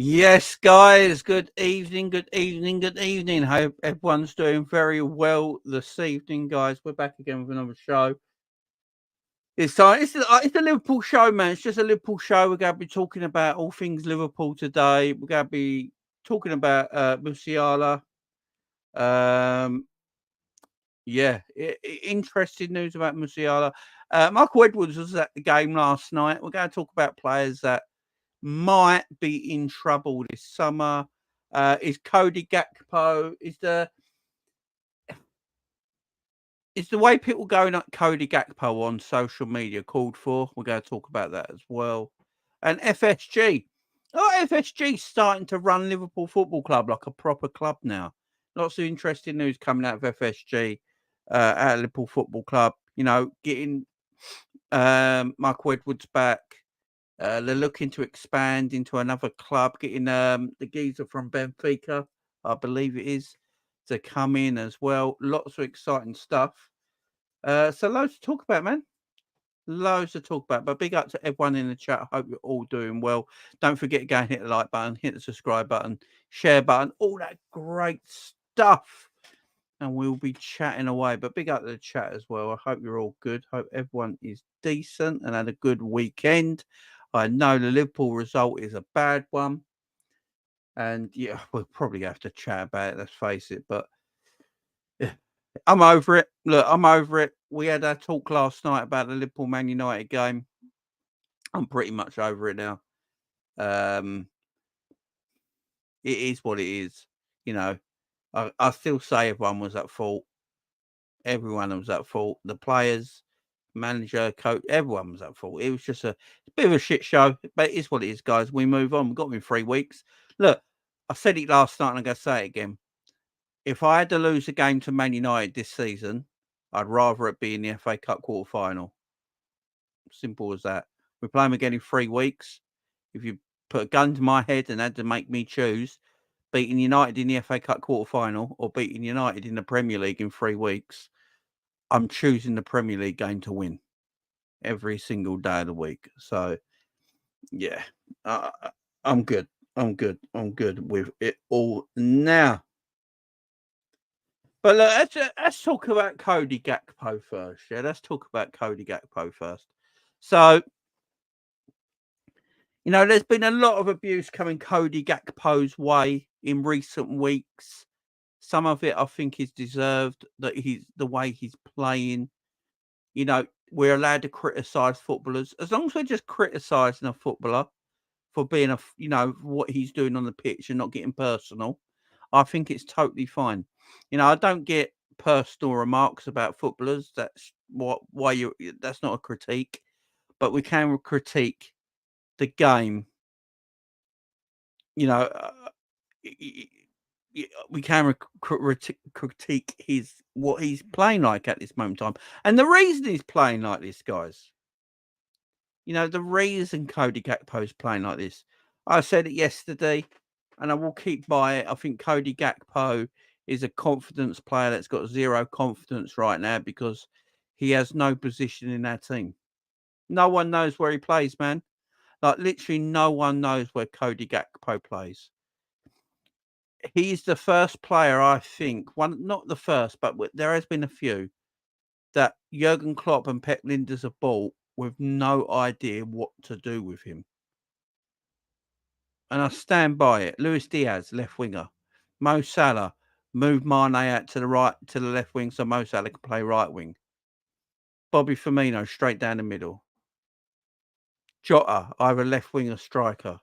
Yes, guys. Good evening. Good evening. Good evening. Hope everyone's doing very well this evening, guys. We're back again with another show. It's a Liverpool show, man. It's just a Liverpool show. We're going to be talking about all things Liverpool today. We're going to be talking about Musiala. Interesting news about Musiala. Michael Edwards was at the game last night. We're going to talk about players that might be in trouble this summer. Is Cody Gakpo? Is the way people going at Cody Gakpo on social media called for? We're going to talk about that as well. And FSG. FSG starting to run Liverpool Football Club like a proper club now. Lots of interesting news coming out of FSG, out of Liverpool Football Club. You know, getting Michael Edwards back. They're looking to expand into another club, getting the geezer from Benfica, I believe it is, to come in as well. Lots of exciting stuff. So loads to talk about, man. Loads to talk about. But big up to everyone in the chat. I hope you're all doing well. Don't forget to go and hit the like button, hit the subscribe button, share button, all that great stuff. And we'll be chatting away. But big up to the chat as well. I hope you're all good. Hope everyone is decent and had a good weekend. I know the Liverpool result is a bad one. And yeah, we'll probably have to chat about it, let's face it. But yeah, I'm over it. Look, I'm over it. We had our talk last night about the Liverpool Man United game. I'm pretty much over it now. It is what it is. You know, I still say everyone was at fault. Everyone was at fault. The players, manager, coach, everyone was at fault. It was just a bit of a shit show, but it is what it is, guys. We move on. We've got them in 3 weeks. Look, I said it last night and I'm going to say it again. If I had to lose a game to Man United this season, I'd rather it be in the FA Cup quarter final. Simple as that. We play them again in 3 weeks. If you put a gun to my head and had to make me choose beating United in the FA Cup quarter final or beating United in the Premier League in 3 weeks, I'm choosing the Premier League game to win every single day of the week. So, yeah, I'm good. I'm good with it all now. But look, let's talk about Cody Gakpo first. Yeah, let's talk about Cody Gakpo first. So, you know, there's been a lot of abuse coming Cody Gakpo's way in recent weeks. Some of it I think is deserved, that he's the way he's playing. You know, we're allowed to criticise footballers as long as we're just criticising a footballer for being what he's doing on the pitch and not getting personal. I think it's totally fine. You know, I don't get personal remarks about footballers. That's that's not a critique, but we can critique the game. You know, we can critique what he's playing like at this moment in time, and the reason he's playing like this, guys. You know, the reason Cody Gakpo is playing like this. I said it yesterday, and I will keep by it. I think Cody Gakpo is a confidence player that's got zero confidence right now because he has no position in our team. No one knows where he plays, man. Like, literally no one knows where Cody Gakpo plays. He's the first player, I think, not the first, but there has been a few, that Jurgen Klopp and Pep Linders have bought with no idea what to do with him. And I stand by it. Luis Diaz, left winger. Mo Salah, move Mane out to the left wing so Mo Salah can play right wing. Bobby Firmino, straight down the middle. Jota, either left wing or striker.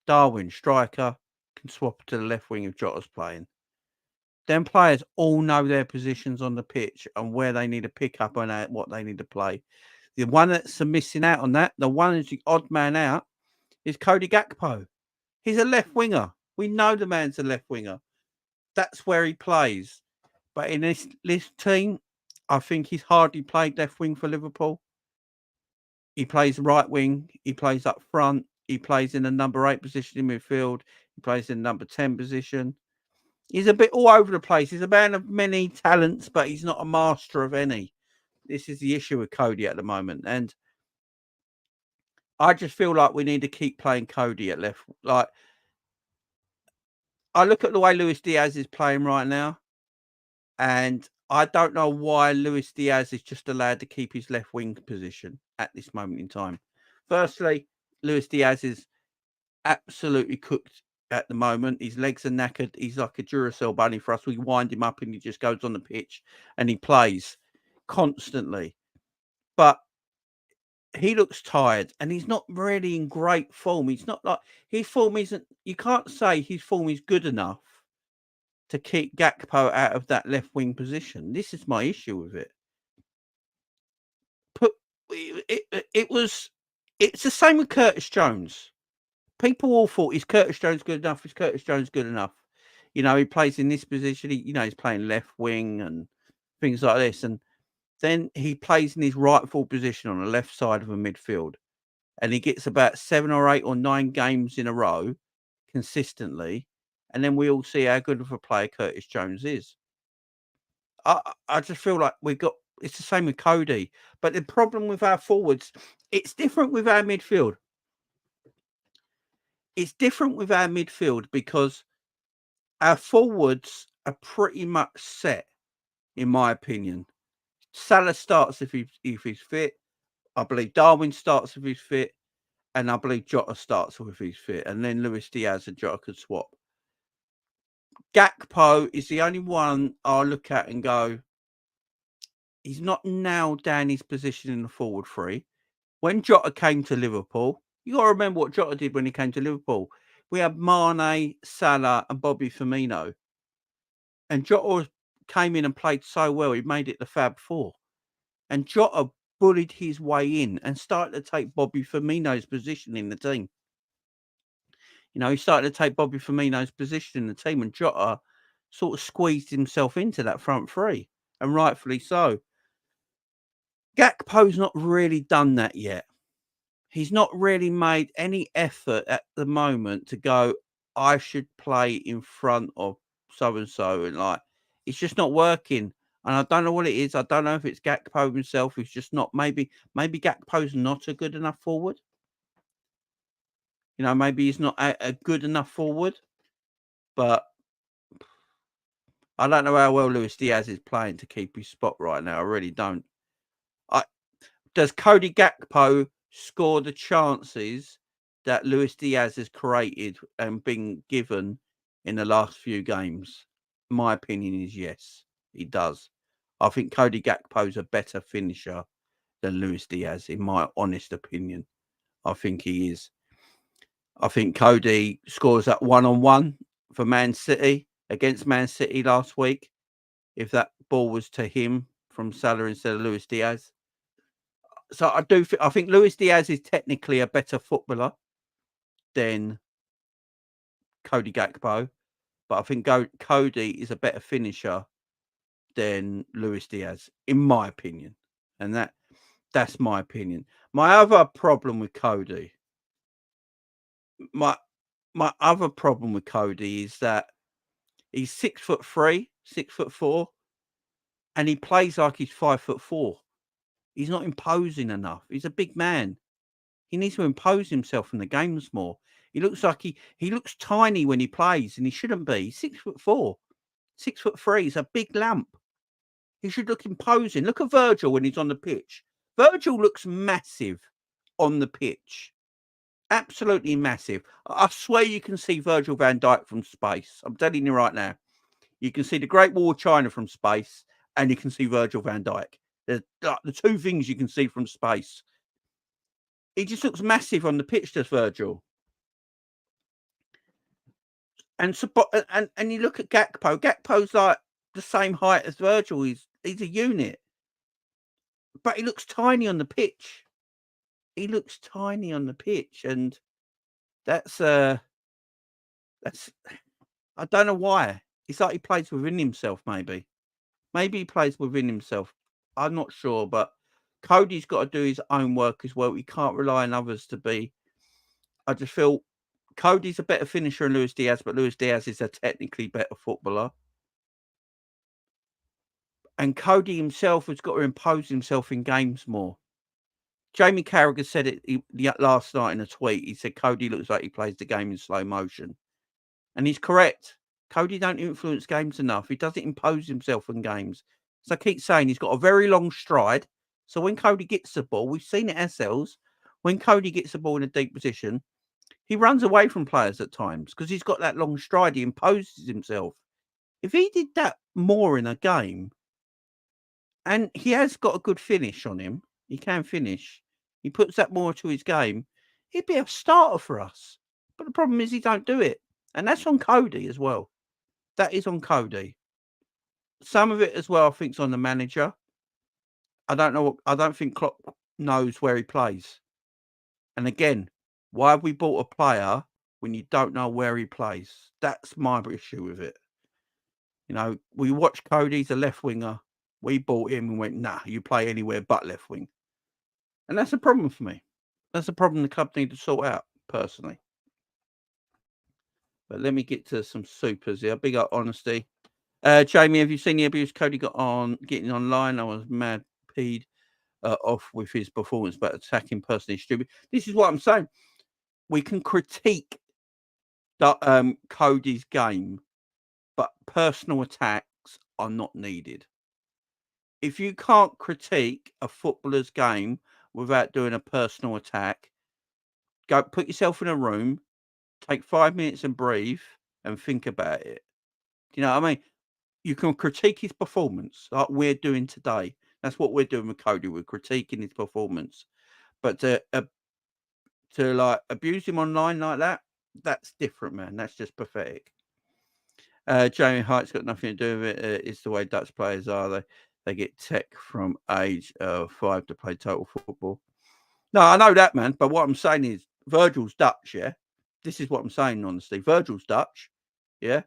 Darwin, striker, can swap to the left wing if Jota's playing. Them players all know their positions on the pitch and where they need to pick up and what they need to play. The one that's missing out on that, the one that's the odd man out, is Cody Gakpo. He's a left winger. We know the man's a left winger. That's where he plays. But in this team, I think he's hardly played left wing for Liverpool. He plays right wing. He plays up front. He plays in the number 8 position in midfield. He plays in the number 10 position. He's a bit all over the place. He's a man of many talents, but he's not a master of any. This is the issue with Cody at the moment. And I just feel like we need to keep playing Cody at left. Like, I look at the way Luis Diaz is playing right now, and I don't know why Luis Diaz is just allowed to keep his left wing position at this moment in time. Firstly, Luis Diaz is absolutely cooked at the moment. His legs are knackered. He's like a Duracell bunny for us. We wind him up and he just goes on the pitch and he plays constantly. But he looks tired and he's not really in great form. He's not like his form isn't, you can't say his form is good enough to keep Gakpo out of that left wing position. This is my issue with it. It's the same with Curtis Jones. People all thought, is Curtis Jones good enough? Is Curtis Jones good enough? You know, he plays in this position. He's playing left wing and things like this. And then he plays in his rightful position on the left side of a midfield. And he gets about 7 or 8 or 9 games in a row consistently. And then we all see how good of a player Curtis Jones is. I just feel like it's the same with Cody. But the problem with our forwards, it's different with our midfield. It's different with our midfield because our forwards are pretty much set, in my opinion. Salah starts if he's fit. I believe Darwin starts if he's fit. And I believe Jota starts if he's fit. And then Luis Diaz and Jota could swap. Gakpo is the only one I look at and go, he's not nailed down his position in the forward three. When Jota came to Liverpool, you got to remember what Jota did when he came to Liverpool. We had Mane, Salah, and Bobby Firmino. And Jota came in and played so well, he made it the Fab Four. And Jota bullied his way in and started to take Bobby Firmino's position in the team. You know, he started to take Bobby Firmino's position in the team, and Jota sort of squeezed himself into that front three, and rightfully so. Gakpo's not really done that yet. He's not really made any effort at the moment to go, I should play in front of so-and-so. And like, it's just not working. And I don't know what it is. I don't know if it's Gakpo himself who's just not, maybe Gakpo's not a good enough forward. You know, maybe he's not a good enough forward. But I don't know how well Luis Diaz is playing to keep his spot right now. I really don't. Does Cody Gakpo score the chances that Luis Diaz has created and been given in the last few games? My opinion is yes, he does. I think Cody Gakpo is a better finisher than Luis Diaz, in my honest opinion. I think he is. I think Cody scores that one-on-one for Man City against Man City last week. If that ball was to him from Salah instead of Luis Diaz. So I think Luis Diaz is technically a better footballer than Cody Gakpo, but I think Cody is a better finisher than Luis Diaz, in my opinion. And that's my opinion. My other problem with Cody, my other problem with Cody is that he's 6'3", 6'4", and he plays like he's 5'4". He's not imposing enough. He's a big man. He needs to impose himself in the games more. He looks like he looks tiny when he plays, and he shouldn't be. He's 6'4", 6'3". He's a big lamp. He should look imposing. Look at Virgil when he's on the pitch. Virgil looks massive on the pitch. Absolutely massive. I swear you can see Virgil van Dijk from space. I'm telling you right now. You can see the Great Wall of China from space, and you can see Virgil van Dijk. The two things you can see from space. He just looks massive on the pitch, does Virgil. And you look at Gakpo. Gakpo's like the same height as Virgil. He's a unit, but he looks tiny on the pitch. He looks tiny on the pitch, and that's I don't know why. It's like he plays within himself. Maybe he plays within himself. I'm not sure, but Cody's got to do his own work as well. He can't rely on others to be. I just feel Cody's a better finisher than Luis Diaz, but Luis Diaz is a technically better footballer. And Cody himself has got to impose himself in games more. Jamie Carragher said it last night in a tweet. He said Cody looks like he plays the game in slow motion. And he's correct. Cody don't influence games enough. He doesn't impose himself on games. So I keep saying he's got a very long stride. So when Cody gets the ball, we've seen it ourselves. When Cody gets the ball in a deep position, he runs away from players at times because he's got that long stride. He imposes himself. If he did that more in a game, and he has got a good finish on him, he can finish. He puts that more to his game. He'd be a starter for us. But the problem is he don't do it. And that's on Cody as well. That is on Cody. Some of it as well, I think, is on the manager. I don't think Klopp knows where he plays. And again, why have we bought a player when you don't know where he plays? That's my issue with it. You know, we watched Cody's a left winger. We bought him and went, nah, you play anywhere but left wing. And that's a problem for me. That's a problem the club need to sort out, personally. But let me get to some supers here. Big up honesty. Jamie, have you seen the abuse Cody got on getting online? I was mad peed off with his performance, but attacking personally stupid. This is what I'm saying. We can critique Cody's game, but personal attacks are not needed. If you can't critique a footballer's game without doing a personal attack, go put yourself in a room, take 5 minutes and breathe and think about it. Do you know what I mean? You can critique his performance like we're doing today. That's what we're doing with Cody. We're critiquing his performance. But to like abuse him online like that, that's different, man. That's just pathetic. Jamie Height's got nothing to do with it. It's the way Dutch players are. They get tech from age 5 to play total football. No, I know that, man. But what I'm saying is Virgil's Dutch, yeah? This is what I'm saying, honestly. Virgil's Dutch, yeah?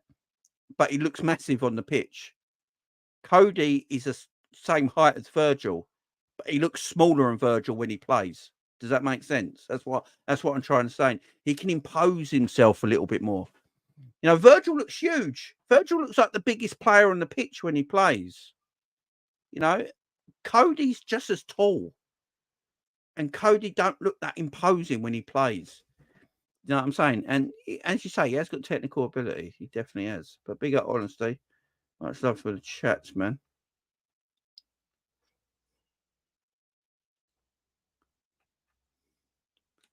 But he looks massive on the pitch. Cody is the same height as Virgil, but he looks smaller than Virgil when he plays. Does that make sense? That's what I'm trying to say. He can impose himself a little bit more. You know, Virgil looks huge. Virgil looks like the biggest player on the pitch when he plays. You know, Cody's just as tall. And Cody don't look that imposing when he plays. You know what I'm saying? And as you say, he has got technical ability. He definitely has. But big up honesty. Much love for the chats, man.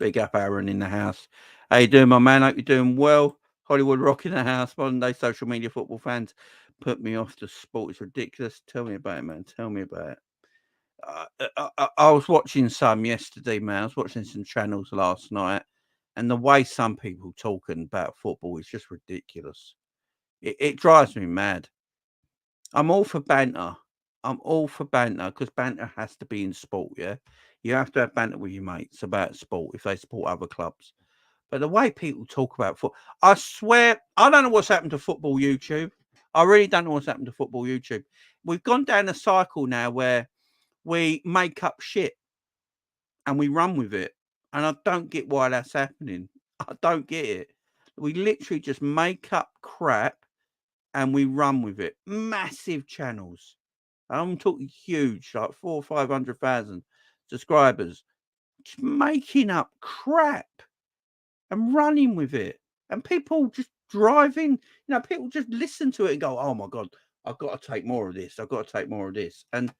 Big up Aaron in the house. How you doing, my man? Hope you're doing well. Hollywood Rock in the house. Modern day social media football fans put me off to sport. It's ridiculous. Tell me about it, man. Tell me about it. I was watching some yesterday, man. I was watching some channels last night. And the way some people talking about football is just ridiculous. It drives me mad. I'm all for banter. I'm all for banter because banter has to be in sport, yeah? You have to have banter with your mates about sport if they support other clubs. But the way people talk about football, I swear, I don't know what's happened to football YouTube. I really don't know what's happened to football YouTube. We've gone down a cycle now where we make up shit and we run with it. And I don't get why that's happening. I don't get it. We literally just make up crap and we run with it. Massive channels. I'm talking huge, like 400,000 or 500,000 subscribers. Just making up crap and running with it. And people just driving, you know, people just listen to it and go, oh my God, I've got to take more of this. I've got to take more of this. And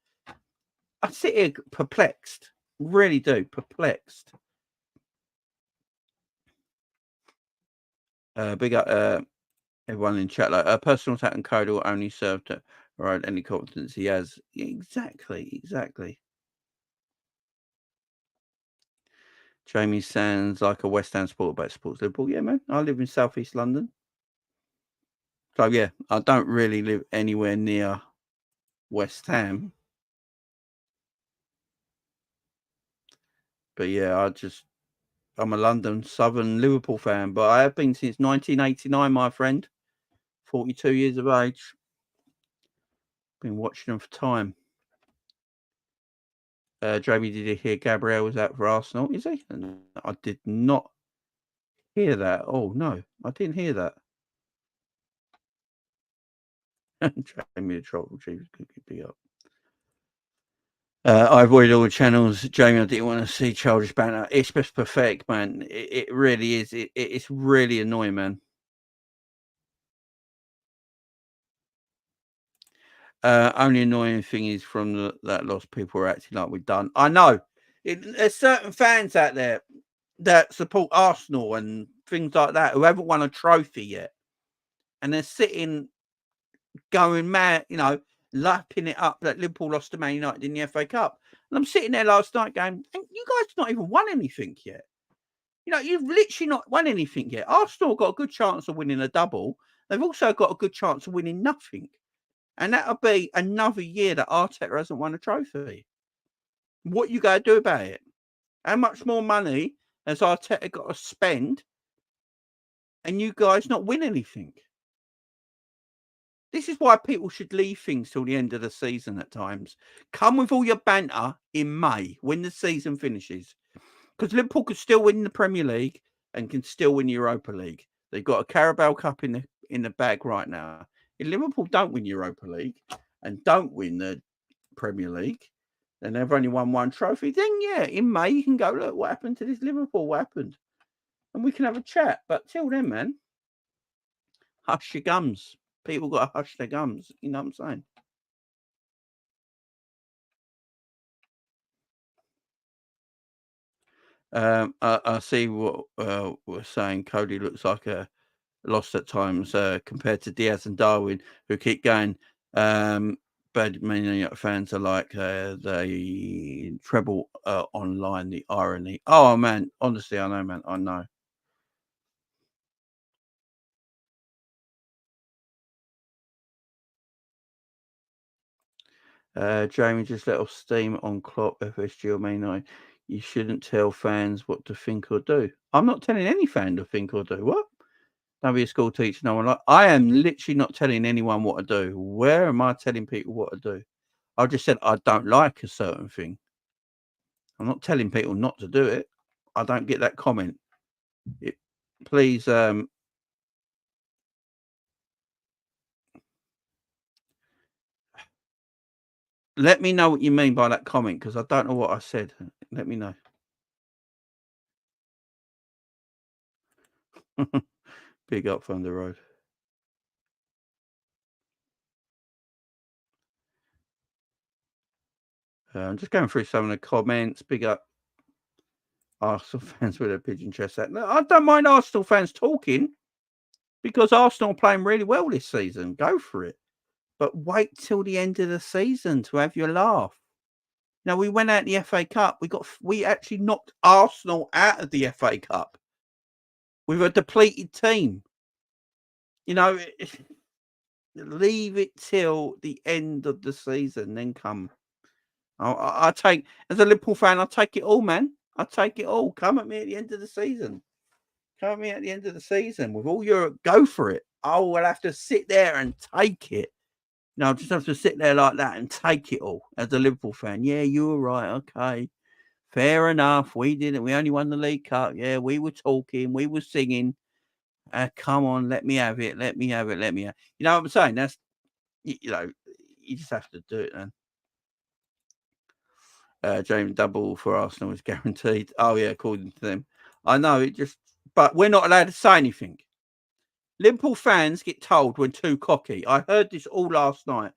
I sit here perplexed. Really do. Perplexed. Big up everyone in chat. Like a personal attack and code will only serve to erode any confidence he has. Exactly. Jamie sounds like a West Ham supporter about sports Liverpool. Yeah, man. I live in southeast London. So yeah, I don't really live anywhere near West Ham. But yeah, I'm a London Southern Liverpool fan, but I have been since 1989, my friend. 42 years of age. Been watching them for time. Jamie, did you hear Gabriel was out for Arsenal? Is he? I did not hear that. Oh, no, I didn't hear that. Jamie, the trouble chief, could be up. I avoided all the channels. Jamie, I didn't want to see childish banter. It's just pathetic, man. It really is. It's really annoying, man. Only annoying thing is from that loss, people are acting like we've done. I know. There's certain fans out there that support Arsenal and things like that who haven't won a trophy yet. And they're sitting going mad, lapping it up that Liverpool lost to Man United in the FA Cup. And I'm sitting there last night going, you guys not even won anything yet. You've literally not won anything yet. Arsenal got a good chance of winning a double. They've also got a good chance of winning nothing. And that'll be another year that Arteta hasn't won a trophy. What you got to do about it? How much more money has Arteta got to spend and you guys not win anything? This is why people should leave things till the end of the season at times. Come with all your banter in May when the season finishes. Because Liverpool could still win the Premier League and can still win Europa League. They've got a Carabao Cup in the bag right now. If Liverpool don't win Europa League and don't win the Premier League, then they've only won one trophy. Then, yeah, in May you can go, look, what happened to this Liverpool? What happened? And we can have a chat. But till then, man, hush your gums. People got to hush their gums. You know what I'm saying? I see what we're saying. Cody looks like a lost at times compared to Diaz and Darwin, who keep going. But many fans are like they treble online. The irony. Oh man, honestly, I know, man. I know. Jamie just let off steam on Klopp, FSG or Man United. You shouldn't tell fans what to think or do. I'm not telling any fan to think or do. What? Don't be a school teacher. No one like. I am literally not telling anyone what to do. Where am I telling people what to do? I just said I don't like a certain thing. I'm not telling people not to do it. I don't get that comment. Please, let me know what you mean by that comment because I don't know what I said. Let me know. Big up from the road. I'm just going through some of the comments. Big up Arsenal fans with a pigeon chest out. No, I don't mind Arsenal fans talking because Arsenal are playing really well this season. Go for it. But wait till the end of the season to have your laugh. Now we went out the FA Cup. We actually knocked Arsenal out of the FA Cup with a depleted team. Leave it till the end of the season, then come. I take as a Liverpool fan, I take it all, man. I take it all. Come at me at the end of the season. Come at me at the end of the season with all your go for it. I will have to sit there and take it. No, I just have to sit there like that and take it all as a Liverpool fan. Yeah, you were right. Okay. Fair enough. We didn't. We only won the League Cup. Yeah, we were talking. We were singing. Come on, let me have it. Let me have it. Let me have. You know what I'm saying? That's you just have to do it, man. James double for Arsenal is guaranteed. Oh yeah, according to them. I know but we're not allowed to say anything. Liverpool fans get told we're too cocky. I heard this all last night.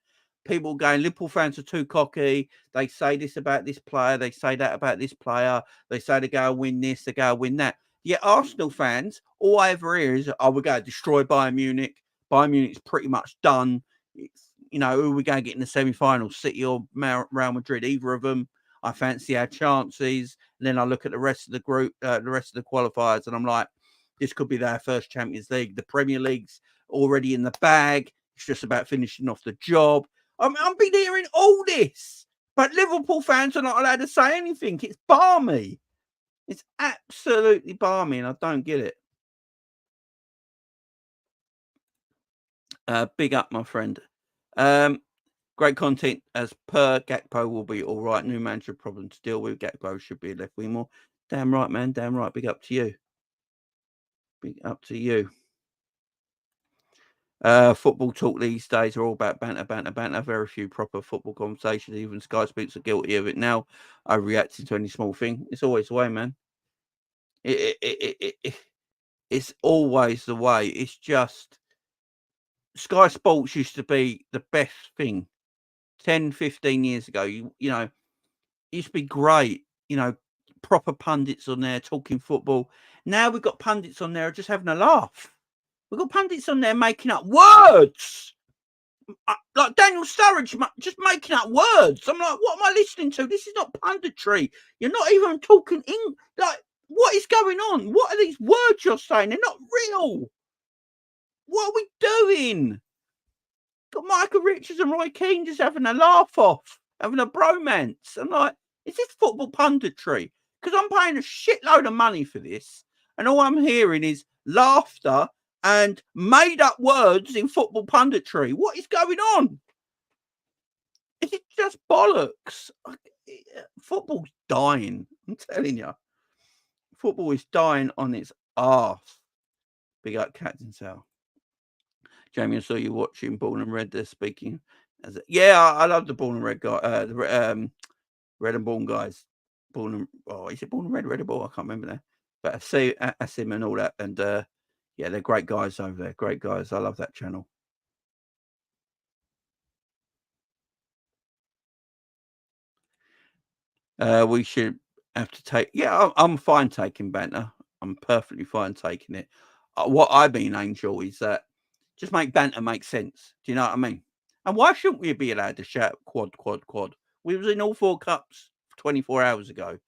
People going, Liverpool fans are too cocky. They say this about this player. They say that about this player. They say they go and win this. They go and win that. Yet Arsenal fans, all I ever hear is, we're going to destroy Bayern Munich. Bayern Munich's pretty much done. Who are we going to get in the semi-final? City or Real Madrid? Either of them. I fancy our chances. And then I look at the rest of the group, the rest of the qualifiers, and I'm like, this could be their first Champions League. The Premier League's already in the bag. It's just about finishing off the job. I'm been hearing all this, but Liverpool fans are not allowed to say anything. It's balmy. It's absolutely balmy, and I don't get it. Big up, my friend. Great content as per. Gakpo will be all right. New manager problem to deal with. Gakpo should be left wing more. Damn right, man. Damn right. Big up to you. Big up to you. Football talk these days are all about banter, banter, banter. Very few proper football conversations. Even Sky Speaks are guilty of it now. Overreacting to any small thing. It's always the way, man. It's always the way. It's just Sky Sports used to be the best thing 10, 15 years ago, you know, it used to be great, you know, proper pundits on there talking football. Now we've got pundits on there just having a laugh. We've got pundits on there making up words. Like Daniel Sturridge just making up words. I'm like, what am I listening to? This is not punditry. You're not even talking like, what is going on? What are these words you're saying? They're not real. What are we doing? Got Michael Richards and Roy Keane just having a laugh off, having a bromance. I'm like, is this football punditry? Because I'm paying a shitload of money for this, and all I'm hearing is laughter and made up words in football punditry. What is going on? Is it just bollocks? Football's dying. I'm telling you. Football is dying on its arse. Big up Captain Sal. Jamie, I saw you watching Born and Red. They're speaking. I love the Born and Red guy. The Red and Born guys. Is it Born and Red? Red and Born? I can't remember now. But I see him and all that. And yeah, they're great guys over there. Great guys. I love that channel. We should have to take. Yeah, I'm fine taking banter. I'm perfectly fine taking it. What I mean, Angel, is that just make banter make sense. Do you know what I mean? And why shouldn't we be allowed to shout quad, quad, quad? We was in all 4 cups 24 hours ago.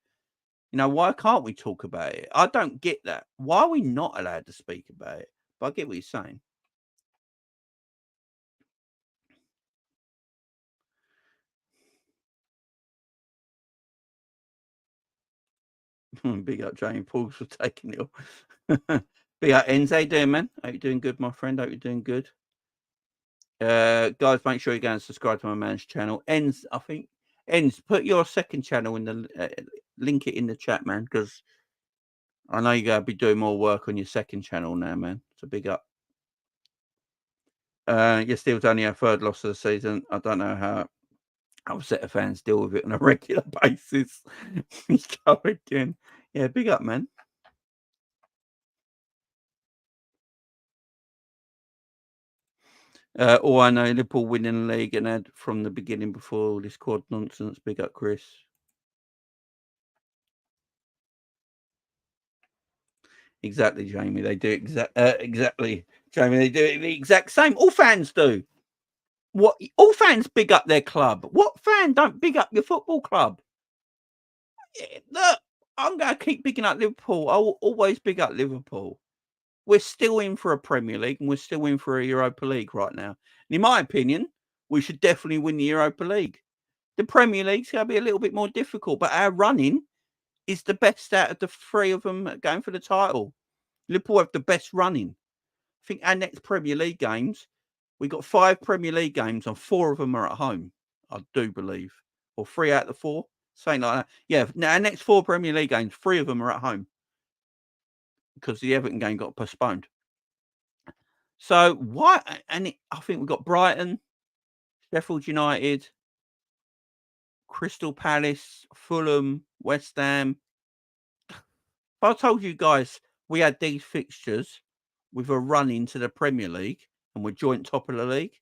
You know, why can't we talk about it? I don't get that. Why are we not allowed to speak about it? But I get what you're saying. Big up Jamie Pauls for taking it all. Big up Enz. How you doing, man? Hope you're doing good, my friend. Hope you're doing good. Guys, make sure you go and subscribe to my man's channel. Enz, I think. Enz, put your second channel in the link it in the chat, man, because I know you're going to be doing more work on your second channel now, man. So big up. You're still only our 3rd loss of the season. I don't know how upset of fans deal with it on a regular basis. Go again. Yeah, big up, man. All I know, Liverpool winning the league and had from the beginning before all this quad nonsense. Big up, Chris. Exactly, Jamie. They do exactly, Jamie. They do it the exact same. All fans do. What? All fans big up their club. What fan don't big up your football club? Look, I'm going to keep bigging up Liverpool. I will always big up Liverpool. We're still in for a Premier League and we're still in for a Europa League right now. And in my opinion, we should definitely win the Europa League. The Premier League's going to be a little bit more difficult, but our running is the best out of the 3 of them going for the title. Liverpool have the best running. I think our next Premier League games, we got 5 Premier League games and 4 of them are at home. I do believe, or 3 out of the 4, something like that. Yeah, now our next 4 Premier League games, 3 of them are at home because the Everton game got postponed. So why? And I think we've got Brighton, Sheffield United, Crystal Palace, Fulham, West Ham. If I told you guys we had these fixtures with a run into the Premier League and we're joint top of the league,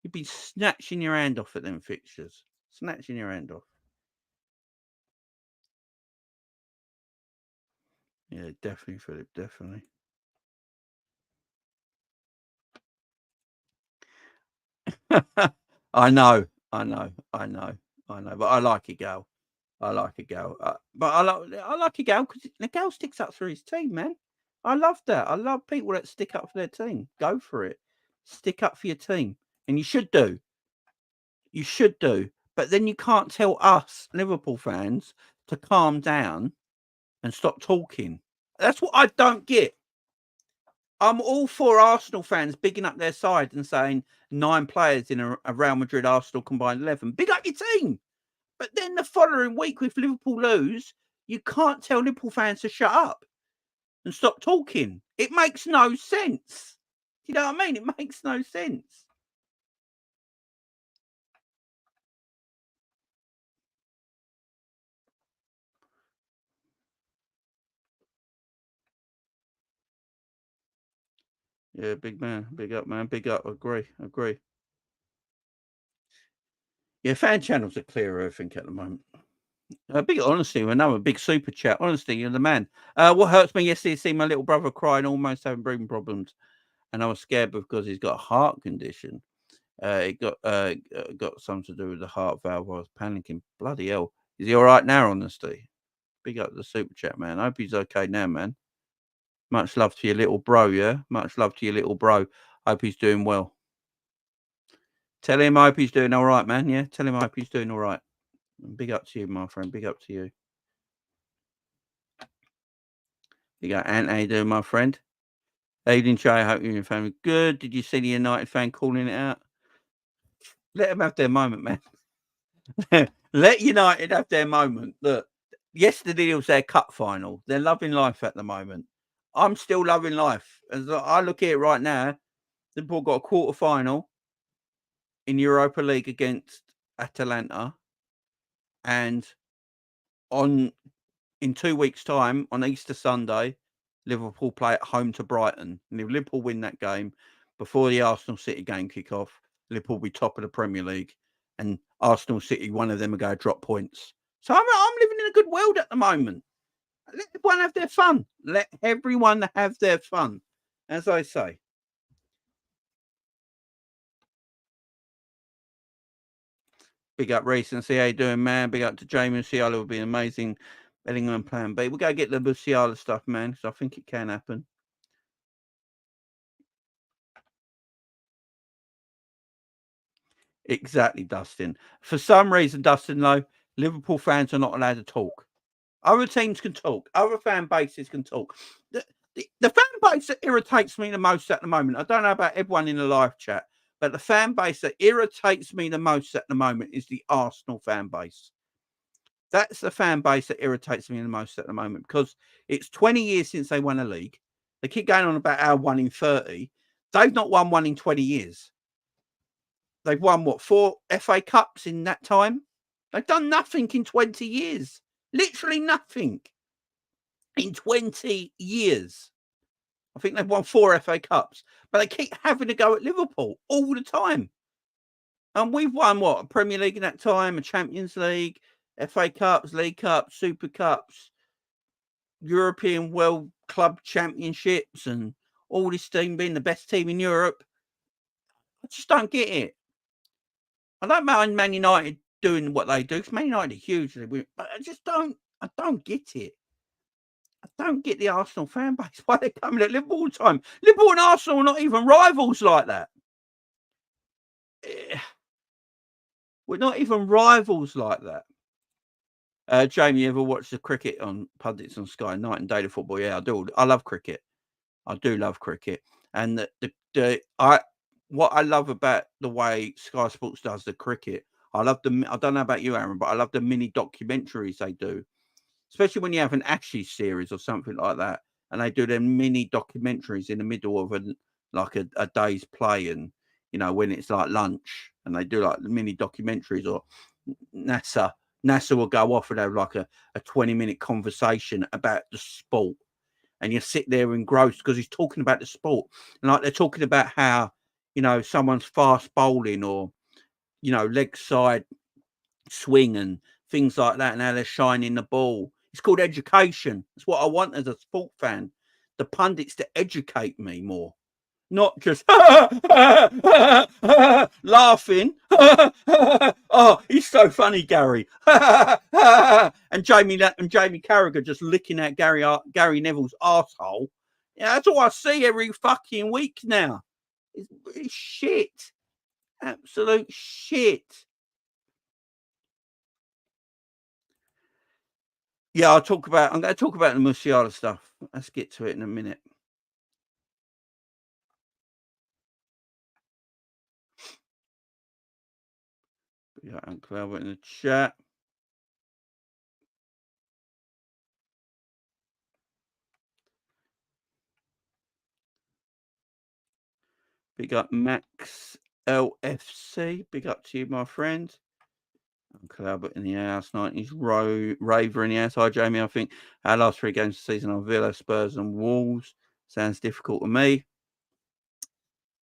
you'd be snatching your hand off at them fixtures. Snatching your hand off. Yeah, definitely, Philip. Definitely. I know. But I like it, Gal. I like it, Gal. But I like it, Gal, because the Gal sticks up for his team, man. I love that. I love people that stick up for their team. Go for it. Stick up for your team, and you should do. You should do. But then you can't tell us Liverpool fans to calm down and stop talking. That's what I don't get. I'm all for Arsenal fans bigging up their side and saying 9 players in a Real Madrid Arsenal combined 11. Big up your team. But then the following week, if Liverpool lose, you can't tell Liverpool fans to shut up and stop talking. It makes no sense. You know what I mean? It makes no sense. Yeah, big man. Big up, man. Big up. Agree. Yeah, fan channels are clear, I think, at the moment. Big honesty, another big super chat. Honestly, you're the man. What hurts me yesterday is seeing my little brother cry and almost having breathing problems, and I was scared because he's got a heart condition. It got something to do with the heart valve. I was panicking. Bloody hell, is he all right now? Honesty. Big up the super chat, man. I hope he's okay now, man. Much love to your little bro, yeah. Much love to your little bro. Hope he's doing well. Tell him I hope he's doing all right, man. Yeah, tell him I hope he's doing all right. Big up to you, my friend. Big up to you. You got Ant, how you doing, my friend? Evening, Jay. I hope you and your family good. Did you see the United fan calling it out? Let them have their moment, man. Let United have their moment. Look, yesterday was their cup final. They're loving life at the moment. I'm still loving life. As I look at it right now, Liverpool got a quarter final in Europa League against Atalanta, and in 2 weeks' time, on Easter Sunday, Liverpool play at home to Brighton. And if Liverpool win that game before the Arsenal City game kick off, Liverpool will be top of the Premier League, and Arsenal City, one of them, are going to drop points. So I'm living in a good world at the moment. Let everyone have their fun. Let everyone have their fun, as I say. Big up Recency. How you doing, man? Big up to Jamal Musiala. Would be amazing. Bellingham plan B. We'll go get the Musiala stuff, man, because I think it can happen. Exactly, Dustin. For some reason, Dustin, though, Liverpool fans are not allowed to talk. Other teams can talk. Other fan bases can talk. The fan base that irritates me the most at the moment, I don't know about everyone in the live chat, but the fan base that irritates me the most at the moment is the Arsenal fan base. That's the fan base that irritates me the most at the moment, because it's 20 years since they won a league. They keep going on about our 1 in 30. They've not won 1 in 20 years. They've won, what, 4 FA Cups in that time? They've done nothing in 20 years. Literally nothing in 20 years. I think they've won 4 FA Cups, but they keep having to go at Liverpool all the time. And we've won, what, a Premier League in that time, a Champions League, FA Cups, League Cups, Super Cups, European World Club Championships, and all this team being the best team in Europe. I just don't get it. I don't mind Man United doing what they do, because Man United are huge, but I don't get it. I don't get the Arsenal fan base, why they're coming at Liverpool all the time. Liverpool and Arsenal are not even rivals like that. We're not even rivals like that. Jamie, you ever watch the cricket on pundits on Sky? Night and day to football. Yeah, I do. I love cricket. I do love cricket. And what I love about the way Sky Sports does the cricket, I love the. I don't know about you, Aaron, but I love the mini documentaries they do, especially when you have an Ashes series or something like that, and they do them mini documentaries in the middle of a day's play, and when it's like lunch, and they do like mini documentaries, or NASA will go off and have like a 20-minute conversation about the sport, and you sit there engrossed because he's talking about the sport, and like they're talking about how someone's fast bowling, or leg side swing and things like that, and how they're shining the ball. It's called education. It's what I want as a sport fan. The pundits to educate me more, not just laughing. Oh, he's so funny, Gary. and Jamie Carragher just licking out Gary Neville's arsehole. Yeah, that's all I see every fucking week now. It's shit. Absolute shit. Yeah, I'm going to talk about the Musiala stuff. Let's get to it in a minute. We got Uncle Albert in the chat. Big up Max LFC. Big up to you, my friend. Uncle Albert in the house. 90s Raver in the house. Hi, Jamie. I think our last 3 games of the season are Villa, Spurs, and Wolves. Sounds difficult to me.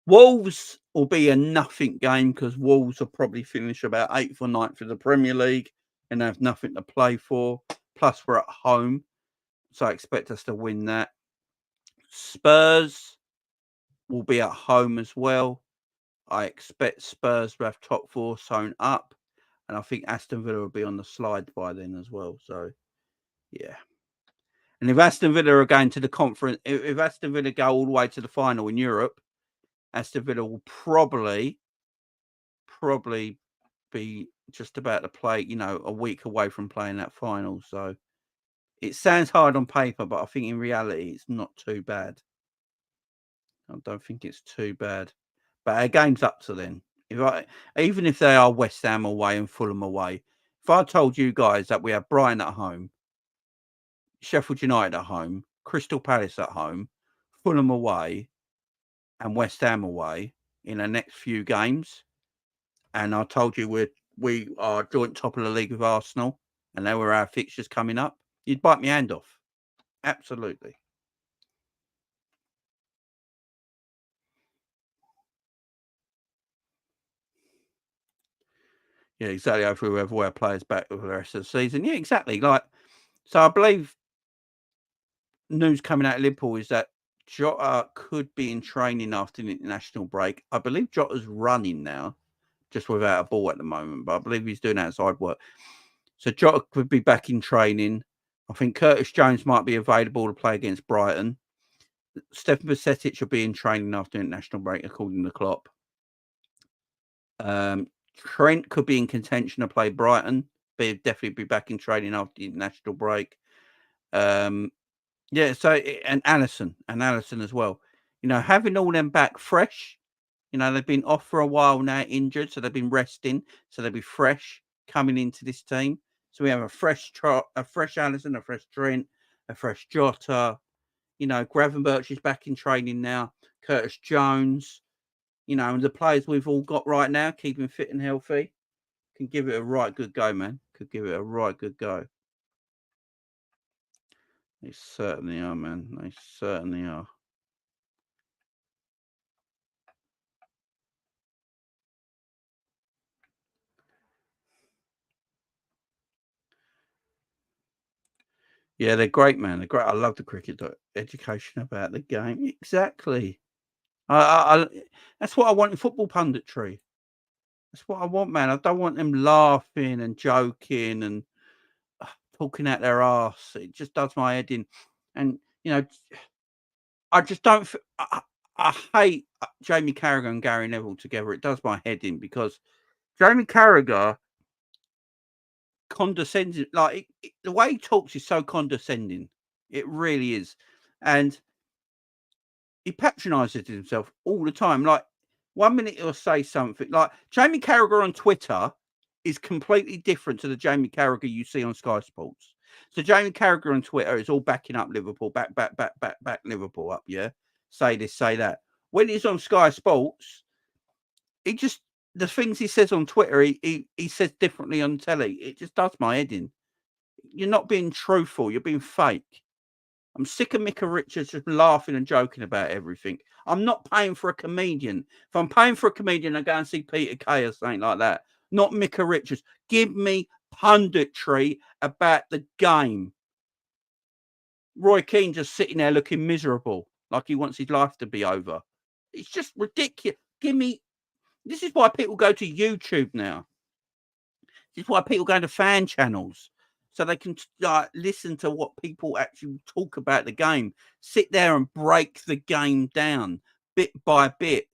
Wolves will be a nothing game because Wolves will probably finish about 8th or 9th in the Premier League and have nothing to play for. Plus, we're at home, so I expect us to win that. Spurs will be at home as well. I expect Spurs to have top 4 sewn up, and I think Aston Villa will be on the slide by then as well. So, yeah. And if Aston Villa are going to the conference, if Aston Villa go all the way to the final in Europe, Aston Villa will probably be just about to play, a week away from playing that final. So it sounds hard on paper, but I think in reality, it's not too bad. I don't think it's too bad. But our game's up to then. Even if they are West Ham away and Fulham away, if I told you guys that we have Brighton at home, Sheffield United at home, Crystal Palace at home, Fulham away, and West Ham away in the next few games, and I told you we are joint top of the league with Arsenal, and they were our fixtures coming up, you'd bite my hand off. Absolutely. Yeah, exactly. Hopefully we have all our players back for the rest of the season. Yeah, exactly. So I believe news coming out of Liverpool is that Jota could be in training after the international break. I believe Jota's running now, just without a ball at the moment, but I believe he's doing outside work. So Jota could be back in training. I think Curtis Jones might be available to play against Brighton. Stefan Bajcetic will be in training after international break, according to Klopp. Trent could be in contention to play Brighton, but he'll definitely be back in training after the international break. Yeah, so and Allison as well. Having all them back fresh. They've been off for a while now, injured, so they've been resting, so they'll be fresh coming into this team. So we have a fresh Allison, a fresh Trent, a fresh Jota. Gravenberch is back in training now. Curtis Jones, and the players we've all got right now, keeping fit and healthy, can give it a right good go, man. Could give it a right good go. They certainly are, man. They certainly are. Yeah, they're great, man. They're great. I love the cricket education about the game. Exactly. I that's what I want in football punditry. That's what I want, man. I don't want them laughing and joking and talking out their arse. It just does my head in. And I just don't. I hate Jamie Carragher and Gary Neville together. It does my head in because Jamie Carragher condescending. Like the way he talks is so condescending. It really is, and he patronises himself all the time. Like 1 minute he'll say something like Jamie Carragher on Twitter is completely different to the Jamie Carragher you see on Sky Sports. So Jamie Carragher on Twitter is all backing up Liverpool, back Liverpool up. Yeah, say this, say that. When he's on Sky Sports, the things he says on Twitter, he says differently on telly. It just does my head in. You're not being truthful. You're being fake. I'm sick of Micah Richards just laughing and joking about everything. I'm not paying for a comedian. If I'm paying for a comedian, I go and see Peter Kay or something like that. Not Micah Richards. Give me punditry about the game. Roy Keane just sitting there looking miserable, like he wants his life to be over. It's just ridiculous. This is why people go to YouTube now. This is why people go to fan channels. So they can listen to what people actually talk about the game. Sit there and break the game down bit by bit.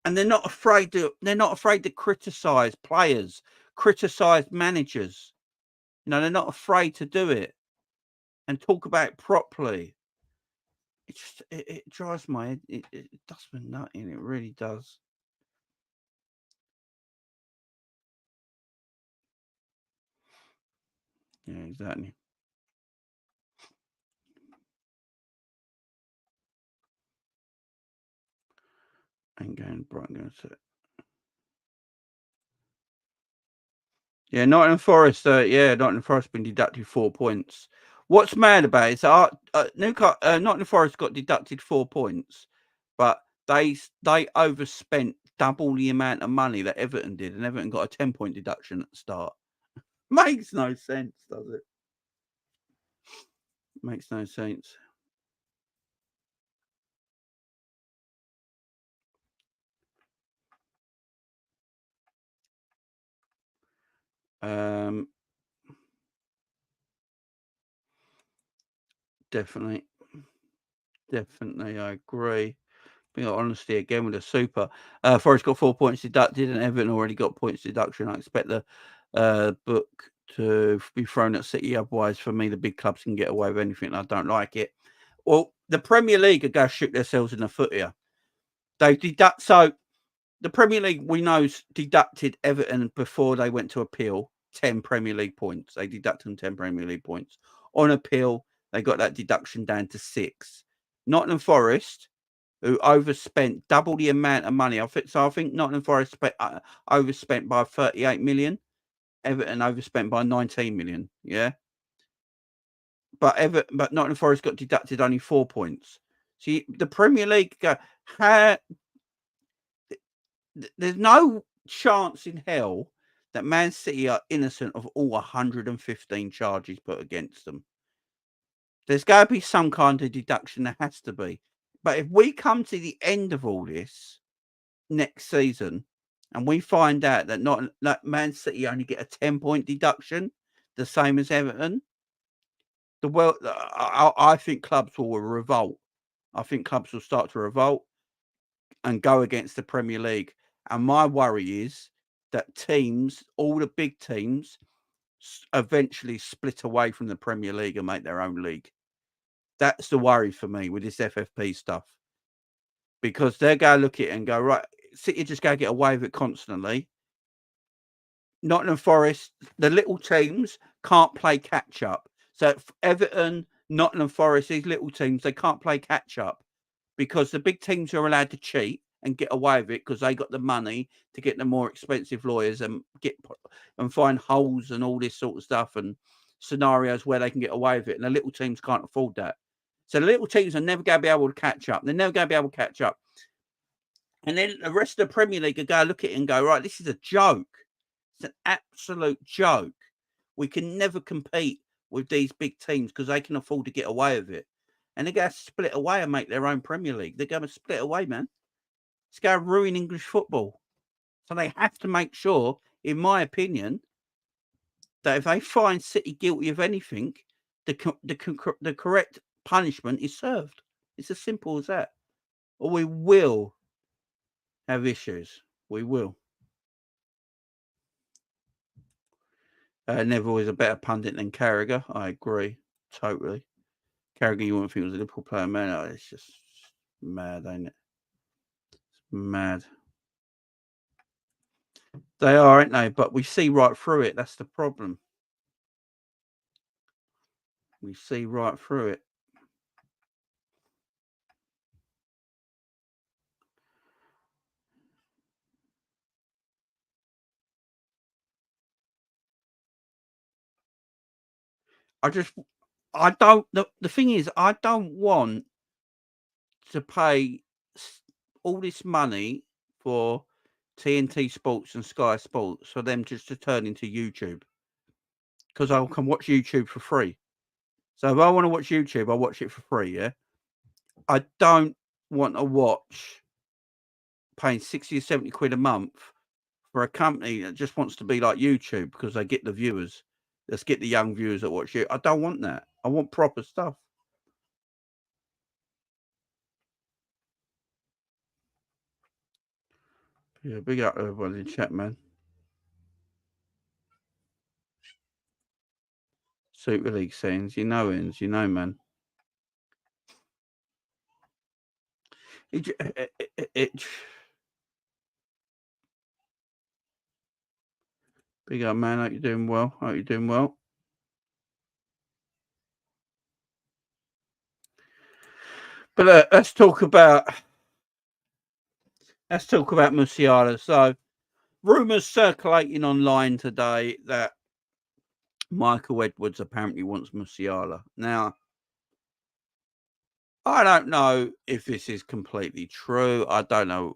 And they're not afraid to criticize players, criticize managers. They're not afraid to do it and talk about it properly. It drives my head. It does me nutting. It really does. Yeah, exactly. And going Brighton going to Nottingham Forest. Nottingham Forest been deducted 4 points. What's mad about it is Nottingham Forest got deducted 4 points, but They overspent double the amount of money that Everton did, and Everton got a 10-point deduction at the start. Makes no sense, does it? Makes no sense. Definitely, I agree. I think honesty again with a super. Forest got 4 points deducted, and Everton already got points deduction. I expect the book to be thrown at City. Otherwise, for me, the big clubs can get away with anything. I don't like it. Well, the Premier League are going to shoot themselves in the foot here. They deduct. So the Premier League, we know, deducted Everton before they went to appeal 10 Premier League points. They deducted them 10 Premier League points. On appeal, they got that deduction down to 6. Nottingham Forest, who overspent double the amount of money. I think Nottingham Forest overspent by 38 million. Everton overspent by 19 million. Yeah. But Nottingham Forest got deducted only 4 points. See, the Premier League there's no chance in hell that Man City are innocent of all 115 charges put against them. There's got to be some kind of deduction. There has to be. But if we come to the end of all this next season and we find out that Man City only get a 10-point deduction, the same as Everton, I think clubs will revolt. I think clubs will start to revolt and go against the Premier League. And my worry is that teams, all the big teams, eventually split away from the Premier League and make their own league. That's the worry for me with this FFP stuff. Because they're going to look at it and go, right, City just going to get away with it constantly. Nottingham Forest, the little teams can't play catch up. So Everton, Nottingham Forest, these little teams, they can't play catch up because the big teams are allowed to cheat and get away with it because they got the money to get the more expensive lawyers and find holes and all this sort of stuff and scenarios where they can get away with it. And the little teams can't afford that. So the little teams are never going to be able to catch up. They're never going to be able to catch up. And then the rest of the Premier League are going to look at it and go, right, this is a joke. It's an absolute joke. We can never compete with these big teams because they can afford to get away with it. And they're going to split away and make their own Premier League. They're going to split away, man. It's going to ruin English football. So they have to make sure, in my opinion, that if they find City guilty of anything, the correct punishment is served. It's as simple as that. Or we will have issues. We will. Neville is a better pundit than Carragher. I agree. Totally. Carragher, you wouldn't think was a Liverpool player, man. Oh, it's just mad, ain't it? It's mad. They are, aren't they? But we see right through it. That's the problem. We see right through it. The thing is, I don't want to pay all this money for TNT Sports and Sky Sports for them just to turn into YouTube. Because I can watch YouTube for free. So if I want to watch YouTube, I watch it for free, yeah? I don't want to watch paying 60 or 70 quid a month for a company that just wants to be like YouTube because they get the viewers. Let's get the young viewers that watch it. I don't want that. I want proper stuff. Yeah, big up everybody in chat, man. Super League scenes, you know, man. Big up, man. Hope you're doing well. But let's talk about Musiala. So, rumours circulating online today that Michael Edwards apparently wants Musiala. Now, I don't know if this is completely true. I don't know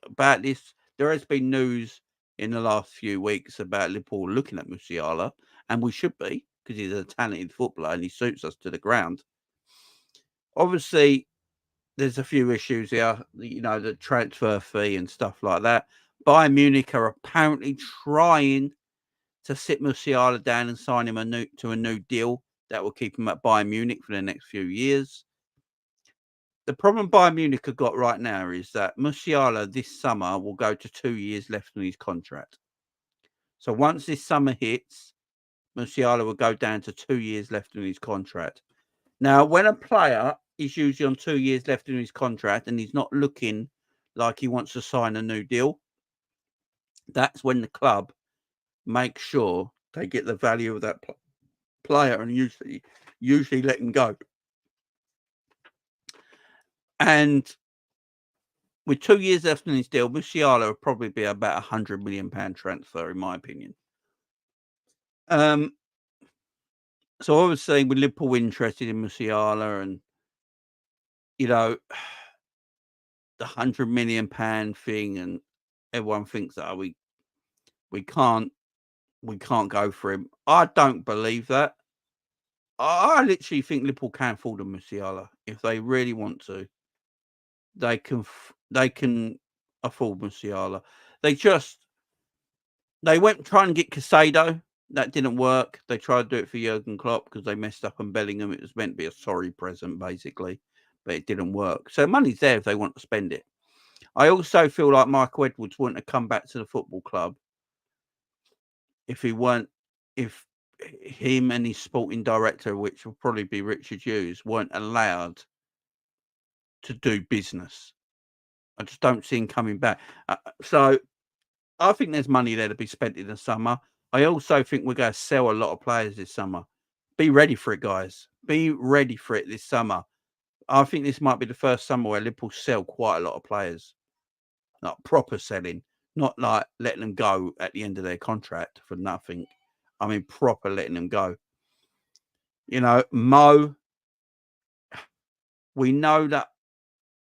about this. There has been news in the last few weeks about Liverpool looking at Musiala, and we should be because he's a talented footballer and he suits us to the ground. Obviously, there's a few issues here, the transfer fee and stuff like that. Bayern Munich are apparently trying to sit Musiala down and sign him to a new deal that will keep him at Bayern Munich for the next few years. The problem Bayern Munich have got right now is that Musiala this summer will go to 2 years left on his contract. So once this summer hits, Musiala will go down to 2 years left on his contract. Now, when a player is usually on 2 years left in his contract and he's not looking like he wants to sign a new deal, that's when the club makes sure they get the value of that player and usually let him go. And with 2 years left in his deal, Musiala will probably be about £100 million transfer, in my opinion. So obviously, with Liverpool interested in Musiala and the £100 million thing, and everyone thinks that we can't go for him. I don't believe that. I literally think Liverpool can afford a Musiala if they really want to. They can afford Musiala. They went trying to get Casado. That didn't work. They tried to do it for Jurgen Klopp because they messed up on Bellingham. It was meant to be a sorry present, basically, but it didn't work. So money's there if they want to spend it. I also feel like Michael Edwards wouldn't have come back to the football club if him and his sporting director, which will probably be Richard Hughes, weren't allowed to do business. I just don't see him coming back. So I think there's money there to be spent in the summer. I also think we're going to sell a lot of players this summer. Be ready for it, guys. Be ready for it this summer. I think this might be the first summer where Liverpool sell quite a lot of players. Like proper selling. Not like letting them go at the end of their contract for nothing. I mean, proper letting them go. Mo, we know that